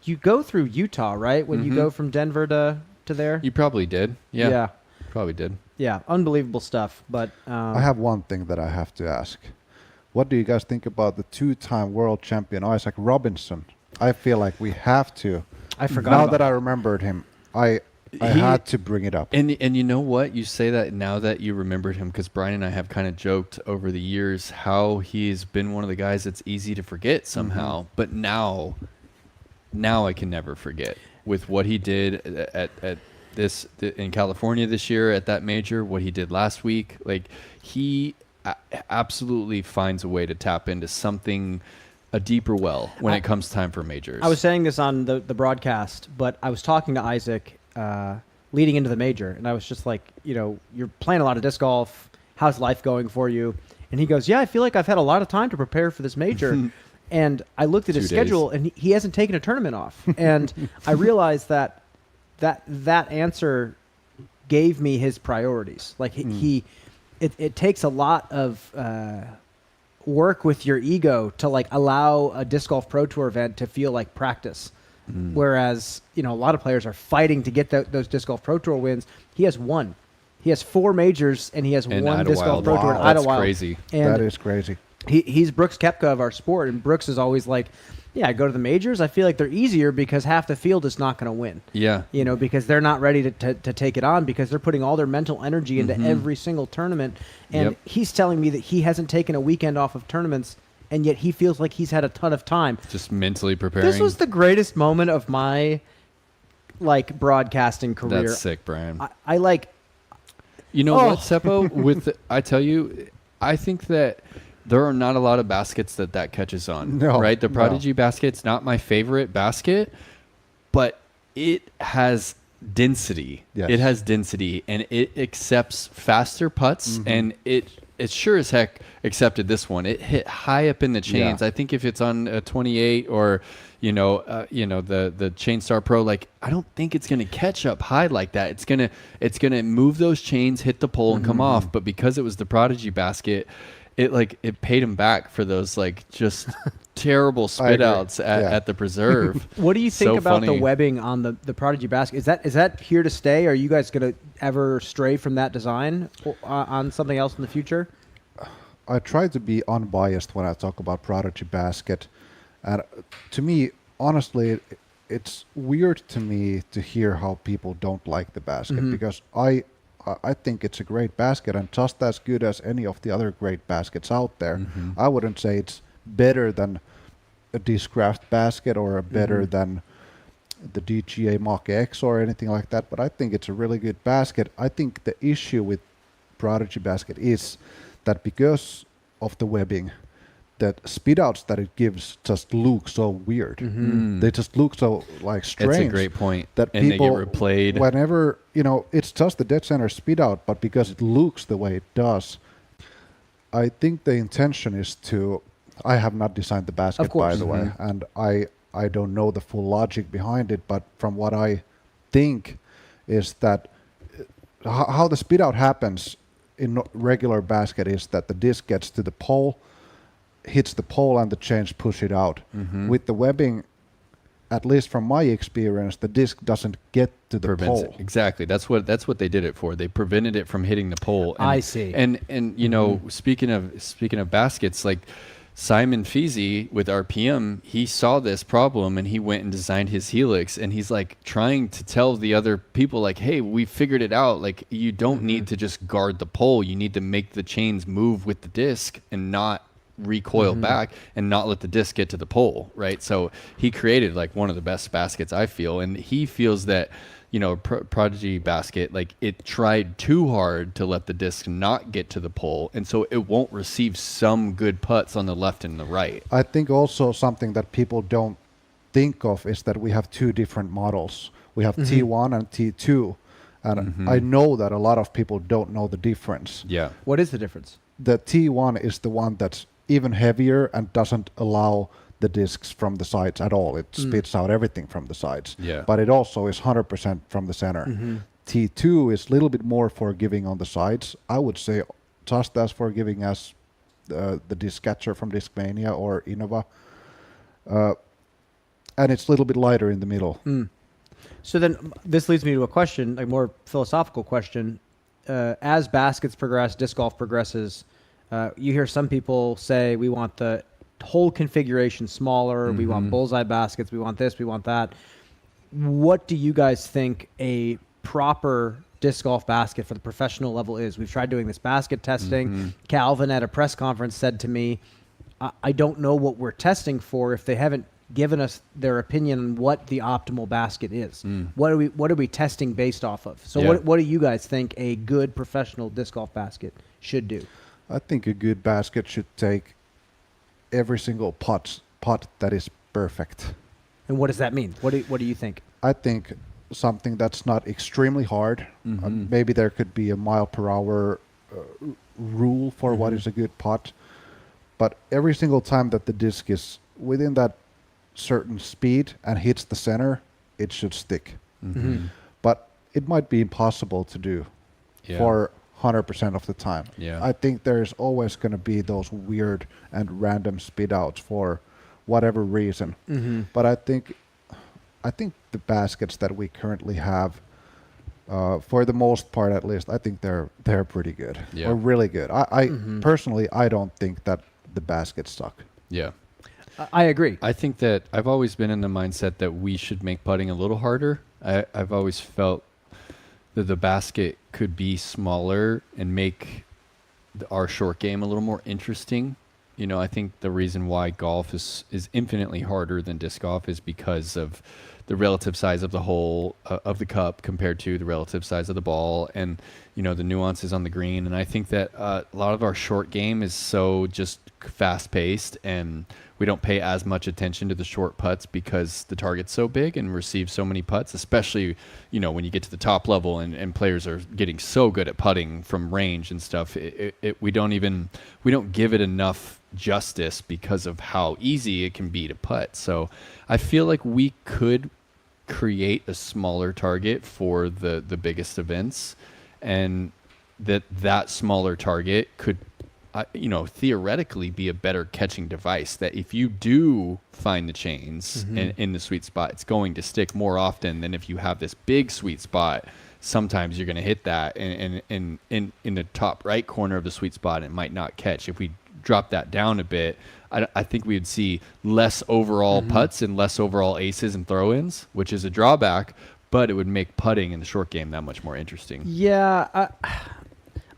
you go through Utah, right? When you go from Denver to there? You probably did. Yeah. Yeah. Probably did. Yeah. Unbelievable stuff. But I have one thing that I have to ask. What do you guys think about the 2-time world champion Isaac Robinson? I feel like we have to. I forgot Now about that I remembered him, I had to bring it up. And you know what? You say that now that you remembered him, because Brian and I have kind of joked over the years how he's been one of the guys that's easy to forget somehow. But now I can never forget with what he did at this in California this year at that major, what he did last week. Like, he absolutely finds a way to tap into something, a deeper well, when it comes time for majors. I was saying this on the broadcast, but I was talking to Isaac leading into the major, and I was just like, you're playing a lot of disc golf. How's life going for you? And he goes, yeah, I feel like I've had a lot of time to prepare for this major. And I looked at his 2 days. schedule, and he hasn't taken a tournament off. And I realized that answer gave me his priorities. Like it takes a lot of work with your ego to like allow a disc golf pro tour event to feel like practice. Whereas, a lot of players are fighting to get those disc golf pro tour wins. He has one. He has 4 majors, and he has In one disc golf pro tour at That's Idlewild. crazy. And That is crazy. he's Brooks Koepka of our sport, and Brooks is always like, yeah, I go to the majors, I feel like they're easier because half the field is not going to win. Yeah. Because they're not ready to take it on, because they're putting all their mental energy into every single tournament. And he's telling me that he hasn't taken a weekend off of tournaments, and yet he feels like he's had a ton of time. Just mentally preparing. This was the greatest moment of my broadcasting career. That's sick, Brian. I like. You know what, Seppo? I tell you, I think that there are not a lot of baskets that catches on. No, right? The no. Prodigy basket's not my favorite basket, but it has density. Yes. It has density, and it accepts faster putts, and it it sure as heck accepted this one. It hit high up in the chains. Yeah. I think if it's on a 28 or the Chainstar Pro, like I don't think it's gonna catch up high like that. It's gonna move those chains, hit the pole, and come off. But because it was the Prodigy basket, it paid him back for those like just terrible spit outs at the preserve. What do you think about the funny. webbing on the Prodigy basket? Is that here to stay? Are you guys going to ever stray from that design on something else in the future? I try to be unbiased when I talk about Prodigy basket, and to me, honestly, it's weird to me to hear how people don't like the basket because I think it's a great basket and just as good as any of the other great baskets out there. I wouldn't say it's better than a Discraft basket or better than the DGA Mach X or anything like that, but I think it's a really good basket. I think the issue with Prodigy basket is that because of the webbing, that spit outs that it gives just look so weird. They just look so like strange. That's a great point. That and people, they get replayed. whenever, it's just the dead center spit out, but because it looks the way it does, I think the intention is to, I have not designed the basket, Of course. by the way, and I don't know the full logic behind it, but from what I think is that how the spit out happens in regular basket is that the disc gets to the pole, hits the pole, and the chains push it out. With the webbing, at least from my experience, the disc doesn't get to the Prevents pole. it. Exactly. That's what they did it for. They prevented it from hitting the pole. And, I see. And speaking of baskets, like Simon Feasy with RPM, he saw this problem and he went and designed his Helix, and he's like trying to tell the other people like, hey, we figured it out. Like you don't need to just guard the pole. You need to make the chains move with the disc and not recoil back and not let the disc get to the pole, right? So he created like one of the best baskets, I feel, and he feels that Prodigy basket, like it tried too hard to let the disc not get to the pole, and so it won't receive some good putts on the left and the right. I think also something that people don't think of is that we have two different models. We have T1 and T2, and I know that a lot of people don't know the difference. Yeah. What is the difference? The T1 is the one that's even heavier and doesn't allow the discs from the sides at all. It spits out everything from the sides. Yeah. But it also is 100% from the center. T2 is a little bit more forgiving on the sides. I would say just as forgiving as the disc catcher from Discmania or Innova. And it's a little bit lighter in the middle. So then this leads me to a question, a more philosophical question. As baskets progress, disc golf progresses, you hear some people say we want the whole configuration smaller, we want bullseye baskets, we want this, we want that. What do you guys think a proper disc golf basket for the professional level is? We've tried doing this basket testing. Calvin at a press conference said to me, I don't know what we're testing for if they haven't given us their opinion on what the optimal basket is. What are we testing based off of? So what do you guys think a good professional disc golf basket should do? I think a good basket should take every single putt that is perfect. And what does that mean? What do you think? I think something that's not extremely hard. Maybe there could be a mile per hour rule for what is a good putt. But every single time that the disc is within that certain speed and hits the center, it should stick. But it might be impossible to do for 100% of the time. I think there's always going to be those weird and random spit outs for whatever reason. But I think the baskets that we currently have, for the most part at least, I think they're pretty good. Or really good. I personally, I don't think that the baskets suck. Yeah. I agree. I think that I've always been in the mindset that we should make putting a little harder. I've always felt that the basket could be smaller and make our short game a little more interesting. I think the reason why golf is infinitely harder than disc golf is because of the relative size of the hole of the cup compared to the relative size of the ball, and the nuances on the green. And I think that a lot of our short game is so just fast paced, and we don't pay as much attention to the short putts because the target's so big and receive so many putts, especially, when you get to the top level and players are getting so good at putting from range and stuff. We don't give it enough justice because of how easy it can be to putt. So I feel like we could create a smaller target for the biggest events, and that smaller target could theoretically be a better catching device, that if you do find the chains in the sweet spot, it's going to stick more often than if you have this big sweet spot. Sometimes you're going to hit that in the top right corner of the sweet spot, and it might not catch. If we drop that down a bit, I think we would see less overall putts and less overall aces and throw-ins, which is a drawback, but it would make putting in the short game that much more interesting. Yeah,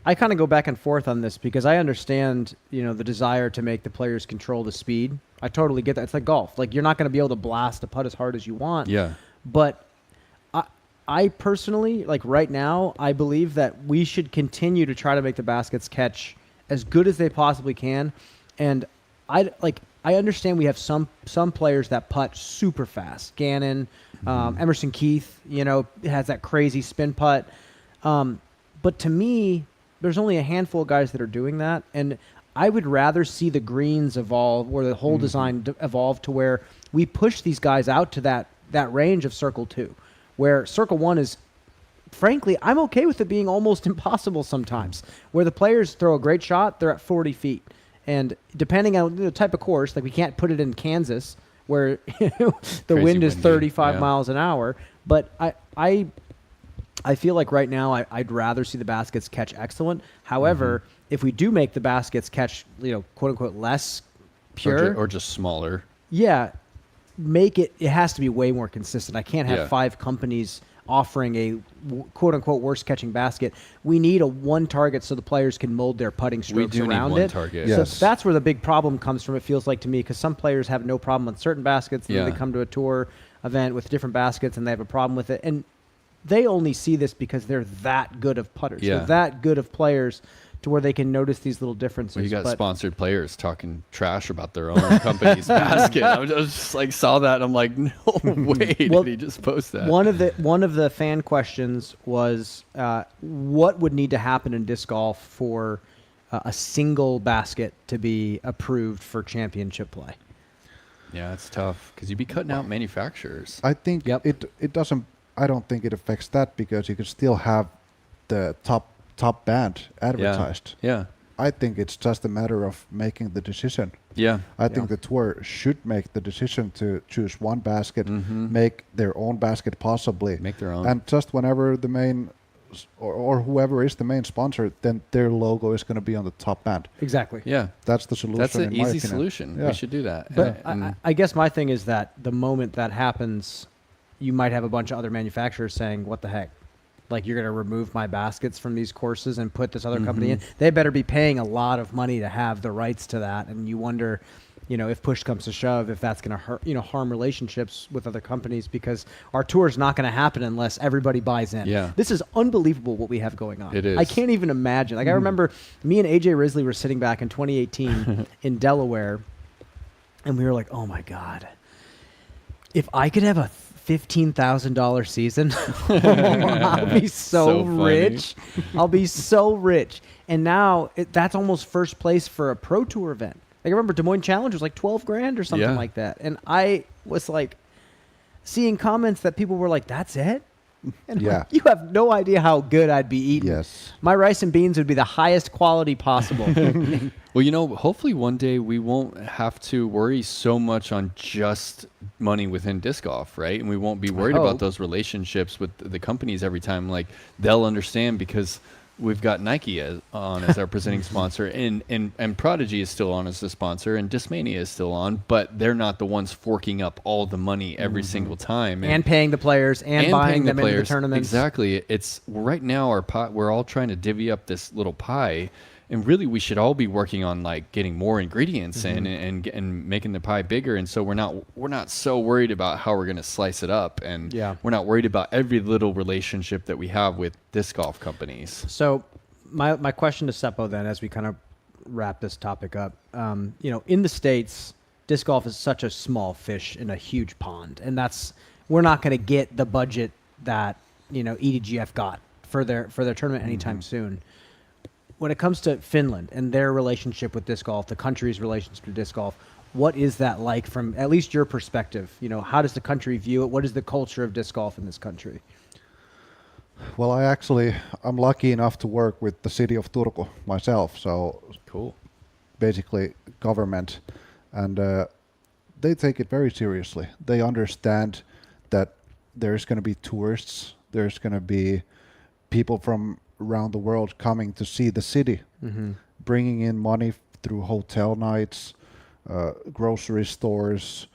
I kind of go back and forth on this because I understand, the desire to make the players control the speed. I totally get that. It's like golf. Like, you're not going to be able to blast a putt as hard as you want. Yeah. But I personally, like right now, I believe that we should continue to try to make the baskets catch as good as they possibly can. And I understand we have some players that putt super fast. Gannon, Emerson Keith, has that crazy spin putt. But to me, there's only a handful of guys that are doing that, and I would rather see the greens evolve, or the whole design evolve to where we push these guys out to that range of circle 2, where circle 1 is, frankly, I'm okay with it being almost impossible sometimes, where the players throw a great shot, they're at 40 feet. And depending on the type of course, like we can't put it in Kansas where the wind is 35 miles an hour, but I feel like right now I'd rather see the baskets catch excellent. However, if we do make the baskets catch, quote unquote, less pure or just smaller, make it has to be way more consistent. I can't have 5 companies offering a quote unquote worst catching basket. We need a one target so the players can mold their putting strokes around it. Target. Yes. So that's where the big problem comes from, it feels like to me, because some players have no problem on certain baskets, and then they come to a tour event with different baskets and they have a problem with it. And they only see this because they're that good of putters. Yeah. They're that good of players to where they can notice these little differences. Well, you got sponsored players talking trash about their own company's basket. I was just like, saw that, and I'm like, no way did he just post that. One of the fan questions was, what would need to happen in disc golf for a single basket to be approved for championship play? Yeah, it's tough because you'd be cutting out manufacturers. I think it doesn't. I don't think it affects that because you can still have the top band advertised. Yeah. I think it's just a matter of making the decision. Yeah. I think the tour should make the decision to choose one basket, make their own basket possibly. Make their own. And just whenever the main or whoever is the main sponsor, then their logo is going to be on the top band. Exactly. Yeah. That's the solution. That's an in my easy opinion. solution. Yeah. We should do that. But I guess my thing is that the moment that happens, you might have a bunch of other manufacturers saying, what the heck? Like, you're going to remove my baskets from these courses and put this other company in? They better be paying a lot of money to have the rights to that. And you wonder, if push comes to shove, if that's going to hurt, harm relationships with other companies, because our tour is not going to happen unless everybody buys in. Yeah. This is unbelievable what we have going on. It is. I can't even imagine. Like, I remember me and AJ Risley were sitting back in 2018 in Delaware, and we were like, oh my God, if I could have a $15,000 season, I'll be so rich. I'll be so rich. And now that's almost first place for a pro tour event. Like, I remember Des Moines Challenge was like 12 grand or something like that. And I was like seeing comments that people were like, that's it? And I'm like, you have no idea how good I'd be eating. Yes. My rice and beans would be the highest quality possible. Well, hopefully one day we won't have to worry so much on just money within disc golf, right? And we won't be worried about those relationships with the companies every time. Like, they'll understand because we've got Nike on as our presenting sponsor, and Prodigy is still on as the sponsor, and Discmania is still on, but they're not the ones forking up all the money every single time. And paying the players and buying them into the tournaments. Exactly. It's right now we're all trying to divvy up this little pie. and really we should all be working on like getting more ingredients in and making the pie bigger. And so we're not so worried about how we're going to slice it up, and we're not worried about every little relationship that we have with disc golf companies. So my question to Seppo then, as we kind of wrap this topic up, in the States, disc golf is such a small fish in a huge pond, and we're not going to get the budget that EDGF got for their tournament anytime soon. When it comes to Finland and their relationship with disc golf, the country's relationship to disc golf, what is that like from at least your perspective? How does the country view it? What is the culture of disc golf in this country? Well, I'm lucky enough to work with the city of Turku myself. So cool. Basically government, and they take it very seriously. They understand that there's going to be tourists, there's going to be people from around the world coming to see the city, bringing in money through hotel nights, grocery stores,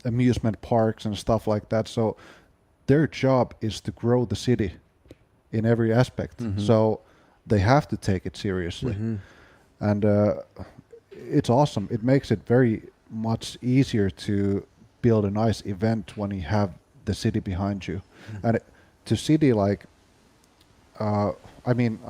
amusement parks and stuff like that. So their job is to grow the city in every aspect. So they have to take it seriously. And it's awesome. It makes it very much easier to build a nice event when you have the city behind you. And to city like, I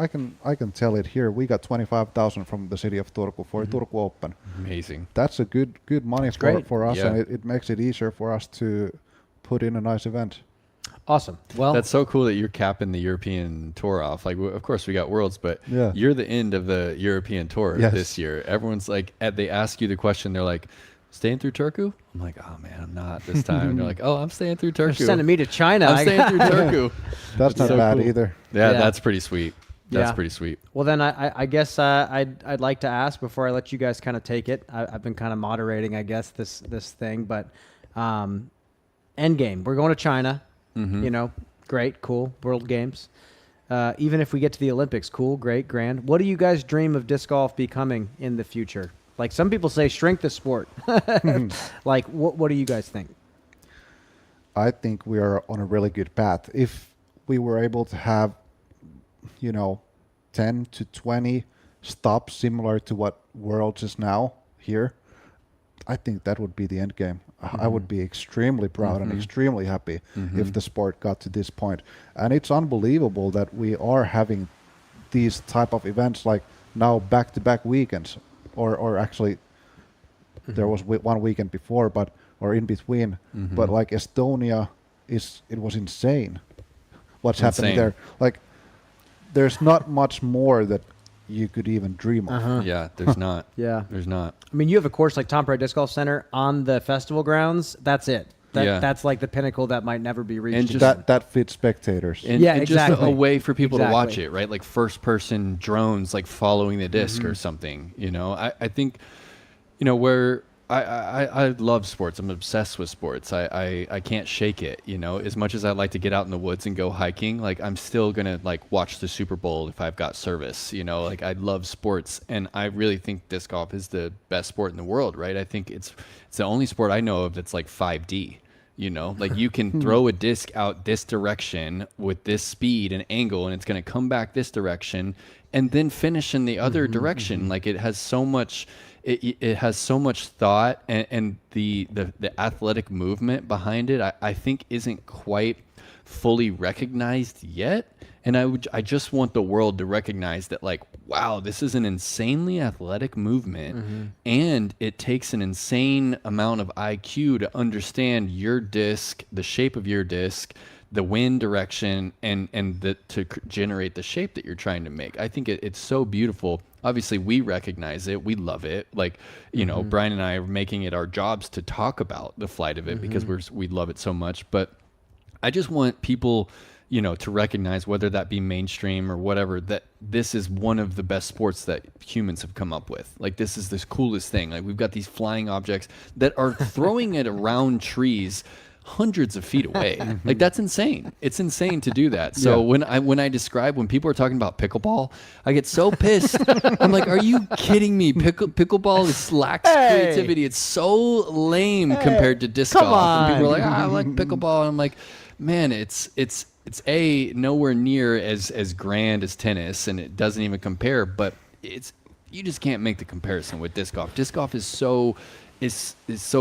can tell it here. We got 25,000 from the city of Turku for Turku Open. Amazing. That's a good money for us, and it makes it easier for us to put in a nice event. Awesome. Well, that's so cool that you're capping the European tour off. Like, of course we got Worlds, but you're the end of the European tour this year. Everyone's like, they ask you the question, they're like, staying through Turku? I'm like, oh man, I'm not this time. And they're like, oh, I'm staying through Turku. They're sending me to China. I'm staying through Turku. That's not so bad cool. either. Yeah, that's pretty sweet. That's pretty sweet. Well, then I guess I'd like to ask before I let you guys kind of take it. I've been kind of moderating, I guess, this thing, but end game. We're going to China. Great, cool, World Games. Even if we get to the Olympics, cool, great, grand. What do you guys dream of disc golf becoming in the future? Like some people say, shrink the sport. Like, what do you guys think? I think we are on a really good path. If we were able to have, 10 to 20 stops similar to what Worlds is now here, I think that would be the end game. I would be extremely proud and extremely happy if the sport got to this point. And it's unbelievable that we are having these type of events like now back-to-back weekends, or actually there was one weekend before, or in between. But like Estonia, it was insane what's happening there. Like there's not much more that you could even dream of. Yeah, there's not. There's not. I mean, you have a course like Tom Prairie Disc Golf Center on the festival grounds. That's it. That's like the pinnacle that might never be reached. And just that fits spectators. And just a way for people to watch it, right? Like first person drones, like following the disc or something. I think, where I love sports. I'm obsessed with sports. I can't shake it. As much as I'd like to get out in the woods and go hiking, like I'm still gonna like watch the Super Bowl if I've got service. Like I love sports, and I really think disc golf is the best sport in the world, right? I think it's the only sport I know of that's like 5D. Like you can throw a disc out this direction with this speed and angle, and it's gonna come back this direction, and then finish in the other direction. Like it has so much. It has so much thought, and the athletic movement behind it, I think isn't quite fully recognized yet. And I just want the world to recognize that, like, wow, this is an insanely athletic movement, and it takes an insane amount of IQ to understand your disc, the shape of your disc, the wind direction, and to generate the shape that you're trying to make. I think it's so beautiful. Obviously, we recognize it. We love it. Like, Brian and I are making it our jobs to talk about the flight of it because we love it so much. But I just want people, to recognize, whether that be mainstream or whatever, that this is one of the best sports that humans have come up with. Like, this is this coolest thing. Like, we've got these flying objects that are throwing it around trees hundreds of feet away. Like that's insane. It's insane to do that. So when people are talking about pickleball, I get so pissed. I'm like, are you kidding me? Pickleball lacks creativity. It's so lame compared to disc golf. And people are like, I like pickleball. And I'm like, man, it's it's nowhere near as grand as tennis, and it doesn't even compare. But you just can't make the comparison with disc golf. Disc golf is so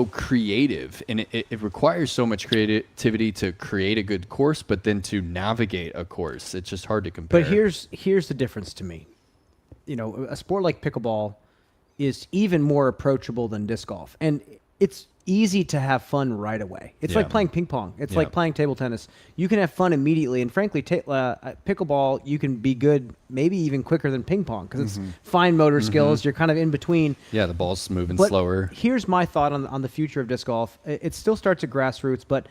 creative, and it requires so much creativity to create a good course, but then to navigate a course, it's just hard to compare. But here's the difference to me. You know, a sport like pickleball is even more approachable than disc golf, and it's easy to have fun right away. It's like playing ping pong. It's like playing table tennis. You can have fun immediately, and frankly, pickleball, you can be good maybe even quicker than ping pong because it's fine motor skills. You're kind of in between. Yeah, the ball's moving But slower. Here's my thought on the future of disc golf. It still starts at grassroots, but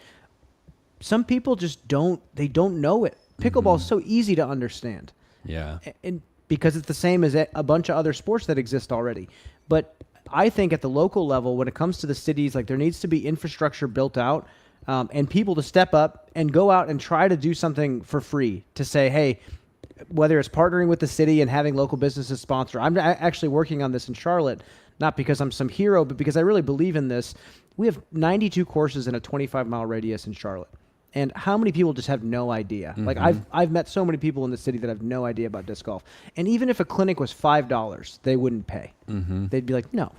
some people just don't know it. Pickleball is so easy to understand. Yeah. And because it's the same as a bunch of other sports that exist already. But I think at the local level, when it comes to the cities, like there needs to be infrastructure built out and people to step up and go out and try to do something for free to say, hey, whether it's partnering with the city and having local businesses sponsor. I'm actually working on this in Charlotte, not because I'm some hero, but because I really believe in this. We have 92 courses in a 25-mile radius in Charlotte. And how many people just have no idea? Like I've met so many people in the city that have no idea about disc golf. And even if a clinic was $5, they wouldn't pay. They'd be like, no.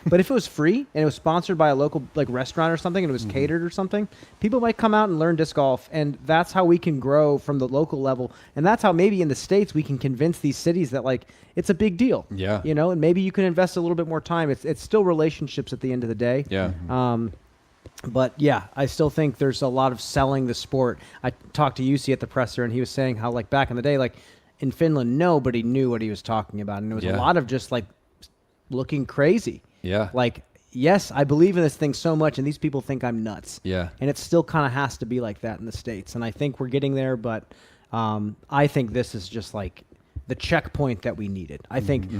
But if it was free and it was sponsored by a local like restaurant or something and it was catered or something, people might come out and learn disc golf. And that's how we can grow from the local level. And that's how maybe in the States we can convince these cities that like it's a big deal. Yeah. You know, and maybe you can invest a little bit more time. It's still relationships at the end of the day. Yeah. But yeah, I still think there's a lot of selling the sport. I talked to UC at the presser, and he was saying how like back in the day, like in Finland, nobody knew what he was talking about, and it was a lot of just like looking crazy. Yeah. Like, yes, I believe in this thing so much, and these people think I'm nuts. Yeah. And it still kind of has to be like that in the States, and I think we're getting there. But I think this is just like the checkpoint that we needed. I think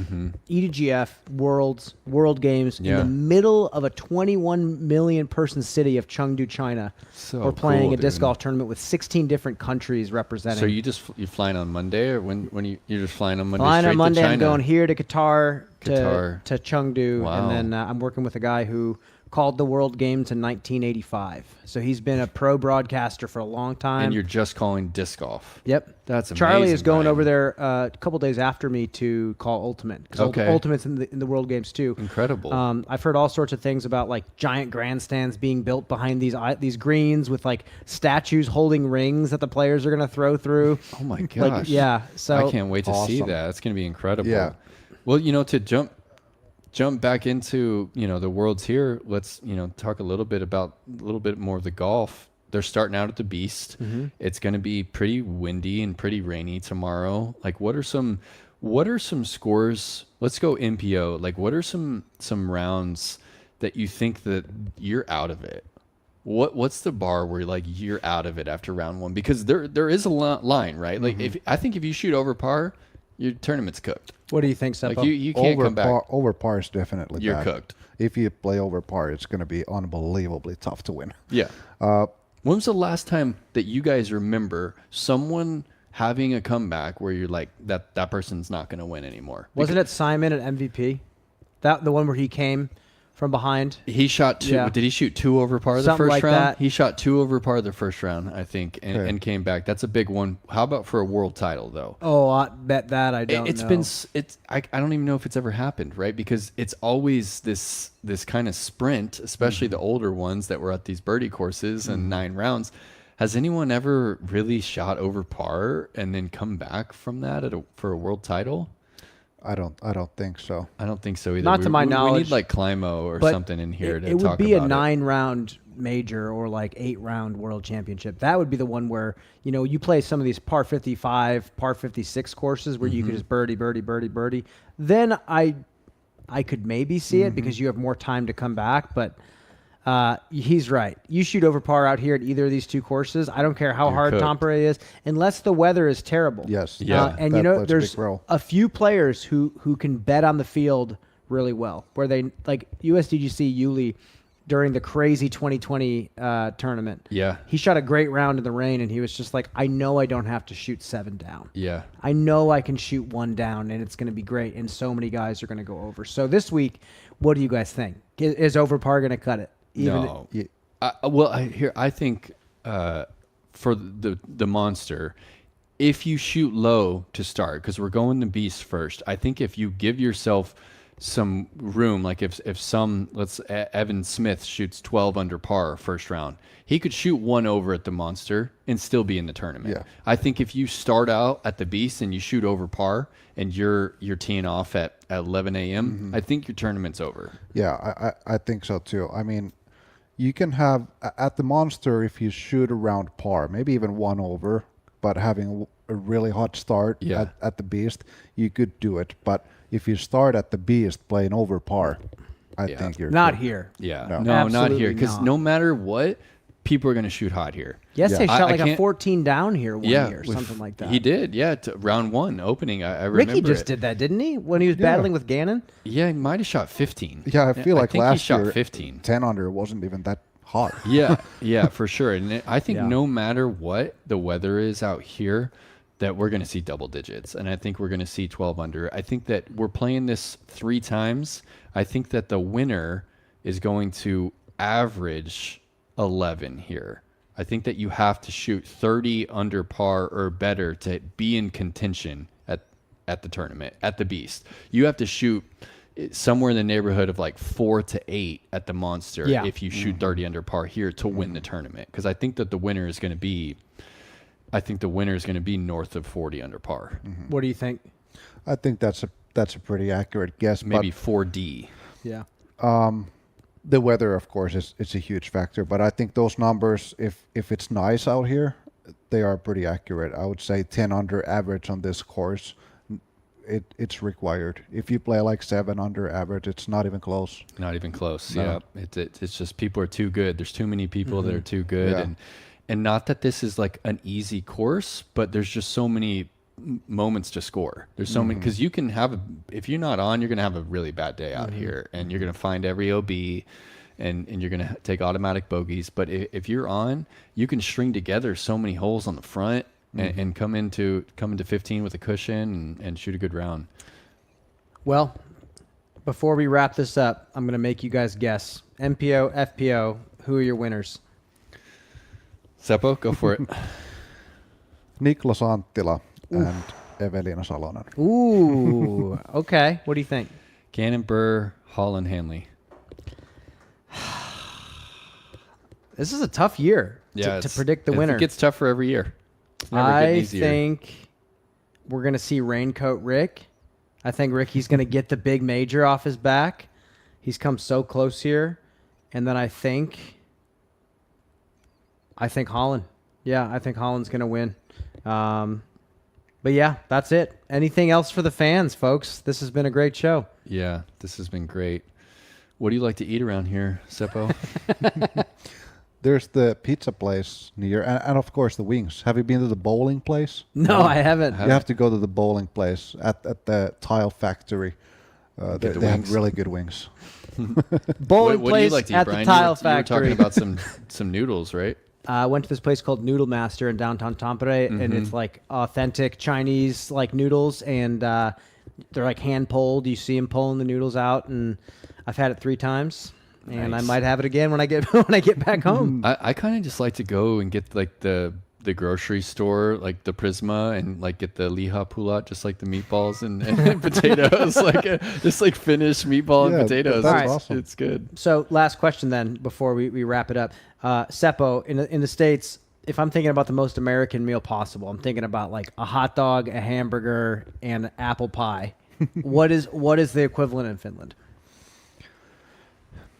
EDGF, World Games, in the middle of a 21 million person city of Chengdu, China. So we're playing cool, a disc dude. golf tournament with 16 different countries representing. So you flying on Monday, or when you're just flying on Monday? Flying straight on Monday, to China? I'm going here to Qatar, Qatar. to Chengdu, Wow. and then I'm working with a guy who called the World Games in 1985. So he's been a pro broadcaster for a long time. And you're just calling disc golf. Yep. That's amazing. Charlie is going Ryan. over there a couple days after me to call Ultimate. Because Okay. Ultimate's in the World Games too. Incredible. I've heard all sorts of things about like giant grandstands being built behind these greens with like statues holding rings that the players are going to throw through. Oh my gosh. Like, yeah. So I can't wait to see Awesome. that. It's going to be incredible. Yeah. Well, to jump back into, the worlds here, let's, talk a little bit more of the golf. They're starting out at the Beast. It's going to be pretty windy and pretty rainy tomorrow. Like what are some scores? Let's go MPO. Like what are some rounds that you think that you're out of it? What's the bar where like you're out of it after round one? Because there is a line, right? Like I think if you shoot over par, your tournament's cooked. what do you think, Seppo? Like you can't come back. Over par is definitely You're bad. cooked. If you play over par, it's going to be unbelievably tough to win. Yeah. When was the last time that you guys remember someone having a comeback where you're like that person's not going to win anymore? Wasn't it Simon at MVP? The one where he came from behind? He shot two. Yeah. Did he shoot two over par the Something first like round? that. He shot two over par the first round, I think, Okay. and came back. That's a big one. How about for a world title though? Oh, I bet that I don't It's know. been I don't even know if it's ever happened, right? Because it's always this kind of sprint, especially the older ones that were at these birdie courses and 9 rounds. Has anyone ever really shot over par and then come back from that for a world title? I don't think so. I don't think so either. Not to my We knowledge. need like Climo or But something in here to it would talk be a about 9-round major or like 8-round world championship. That would be the one where, you play some of these par 55, par 56 courses where you could just birdie, birdie, birdie, birdie. Then I could maybe see it because you have more time to come back. But he's right. You shoot over par out here at either of these two courses. I don't care how You're hard cooked. Tom Brady is, unless the weather is terrible. Yes. Yeah. And that plays a there's big role. a few players who can bet on the field really well, where they like USDGC Yuli during the crazy 2020 tournament. Yeah. He shot a great round in the rain, and he was just like, I know I don't have to shoot 7 down. Yeah. I know I can shoot 1 down, and it's going to be great, and so many guys are going to go over. So this week, what do you guys think? Is over par going to cut it? No. Yeah. I think for the monster, if you shoot low to start, because we're going the beast first, I think if you give yourself some room, like if Evan Smith shoots 12 under par first round, he could shoot one over at the monster and still be in the tournament. Yeah. I think if you start out at the beast and you shoot over par and you're teeing off at 11 a.m., I think your tournament's over. Yeah, I think so too. I mean, you can have at the monster, if you shoot around par, maybe even one over, but having a really hot start at the beast, you could do it. But if you start at the beast playing over par, I think you're not good. here. Yeah, No. not Absolutely here, because not. no matter what, people are going to shoot hot here. Yes, Yeah. they shot I like a can't- 14 down here one year, with- something like that. He did, yeah. Round one opening, I remember. Ricky just it. did that, didn't he? When he was Yeah. battling with Gannon. Yeah, he might have shot 15. Yeah, I feel like think he last shot year 15. 10 under wasn't even that hot. Yeah, for sure. And I think Yeah. no matter what the weather is out here, that we're going to see double digits. And I think we're going to see 12 under. I think that we're playing this 3 times. I think that the winner is going to average 11 here. I think that you have to shoot 30 under par or better to be in contention at the tournament, at the beast. You have to shoot somewhere in the neighborhood of like 4 to 8 at the monster if you shoot 30 under par here to win the tournament. Because I think that the winner is going to be north of 40 under par. What do you think? I think that's a pretty accurate guess. Maybe 4D. Yeah. The weather, of course, is a huge factor. But I think those numbers, if it's nice out here, they are pretty accurate. I would say 10 under average on this course. It's required. If you play like 7 under average, it's not even close. Not even close. No. Yeah. It's just people are too good. There's too many people that are too good. Yeah. And not that this is like an easy course, but there's just so many moments to score. There's so many, because you can have if you're not on, you're going to have a really bad day out here, and you're going to find every OB, and you're going to take automatic bogeys. But if you're on, you can string together so many holes on the front and come into 15 with a cushion and shoot a good round. Well, before we wrap this up, I'm going to make you guys guess. MPO, FPO, who are your winners? Seppo, go for it. Niklas Anttila and Evelina Salonen. Ooh, okay. What do you think? Gannon, Burr, Hall, and Hanley. This is a tough year Yeah, to predict the winner. It gets tougher every year. It's never getting I easier. think we're going to see Raincoat Rick. I think Ricky's going to get the big major off his back. He's come so close here. And then I think Holland. Yeah, I think Holland's going to win. But yeah, that's it. Anything else for the fans, folks? This has been a great show. Yeah, this has been great. What do you like to eat around here, Seppo? There's the pizza place near, and of course the wings. Have you been to the bowling place? No, I haven't. You have to go to the bowling place at the tile factory. They the have wings. really good wings. Bowling what do you place like to eat, at Brian? the Tile You were Factory. talking about some noodles, right? I went to this place called Noodle Master in downtown Tampere, and it's like authentic Chinese like noodles, and they're like hand pulled. You see them pulling the noodles out, and I've had it 3 times, and I Nice. might have it again when I get back home. I kind of just like to go and get like the grocery store, like the Prisma, and like get the liha pulat, just like the meatballs and potatoes, just like Finnish meatball Yeah, and potatoes. that's It's- awesome. It's good. So last question then before we wrap it up. Seppo, in the States, if I'm thinking about the most American meal possible, I'm thinking about like a hot dog, a hamburger, and apple pie. What is the equivalent in Finland?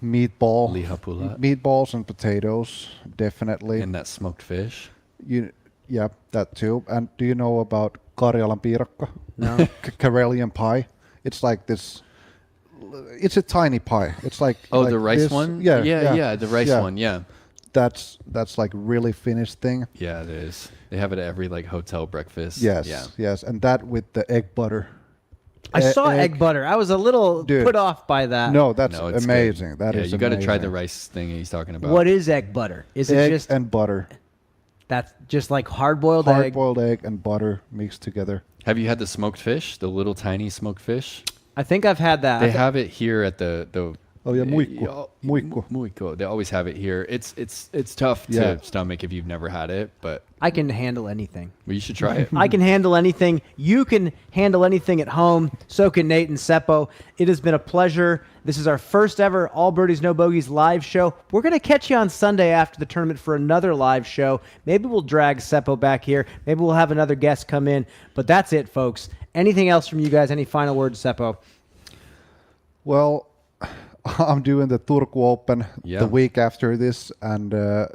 Meatballs and potatoes, definitely. And that smoked fish. Yeah, that too. And do you know about Karjalan piirakka? No. Karelian pie. It's like this. It's a tiny pie. It's like The rice this. one. Yeah, the rice one. Yeah, That's like really Finnish thing. yeah, it is. They have it at every like hotel breakfast. Yes, Yeah. yes, and that with the egg butter. I saw egg butter. I was a little Dude. put off by that. No, that's No, it's amazing. good. That yeah, is you got to try amazing. the rice thing he's talking about. What is egg butter? Is it Egg just and butter, that's just like hard-boiled egg? hard-boiled egg and butter mixed together. Have you had the smoked fish? The little tiny smoked fish? I think I've had that. They have it here at the Oh yeah, muikku. Muikku. They always have it here. It's tough to stomach if you've never had it, but I can handle anything. well, you should try it. I can handle anything. You can handle anything at home. So can Nate and Seppo. It has been a pleasure. This is our first ever All Birdies No Bogeys live show. We're going to catch you on Sunday after the tournament for another live show. Maybe we'll drag Seppo back here. Maybe we'll have another guest come in. But that's it, folks. Anything else from you guys? Any final words, Seppo? Well, I'm doing the Turku Open the week after this, and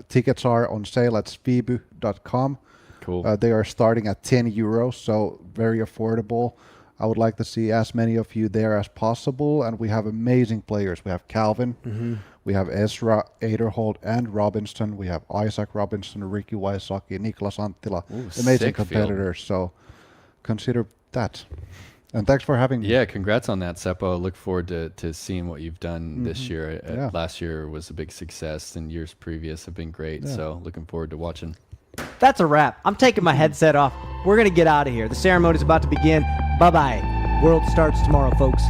tickets are on sale at spibu.com. Cool. They are starting at €10, so very affordable. I would like to see as many of you there as possible, and we have amazing players. We have Calvin, we have Ezra, Aderholt, and Robinson. We have Isaac Robinson, Ricky Wysocki, Niklas Anttila. Amazing competitors, so consider that. And thanks for having me. Yeah, congrats on that, Seppo. Look forward to seeing what you've done this year. Last year was a big success, and years previous have been great. So looking forward to watching. That's a wrap. I'm taking my headset off. We're going to get out of here. The ceremony is about to begin. Bye-bye. World starts tomorrow, folks.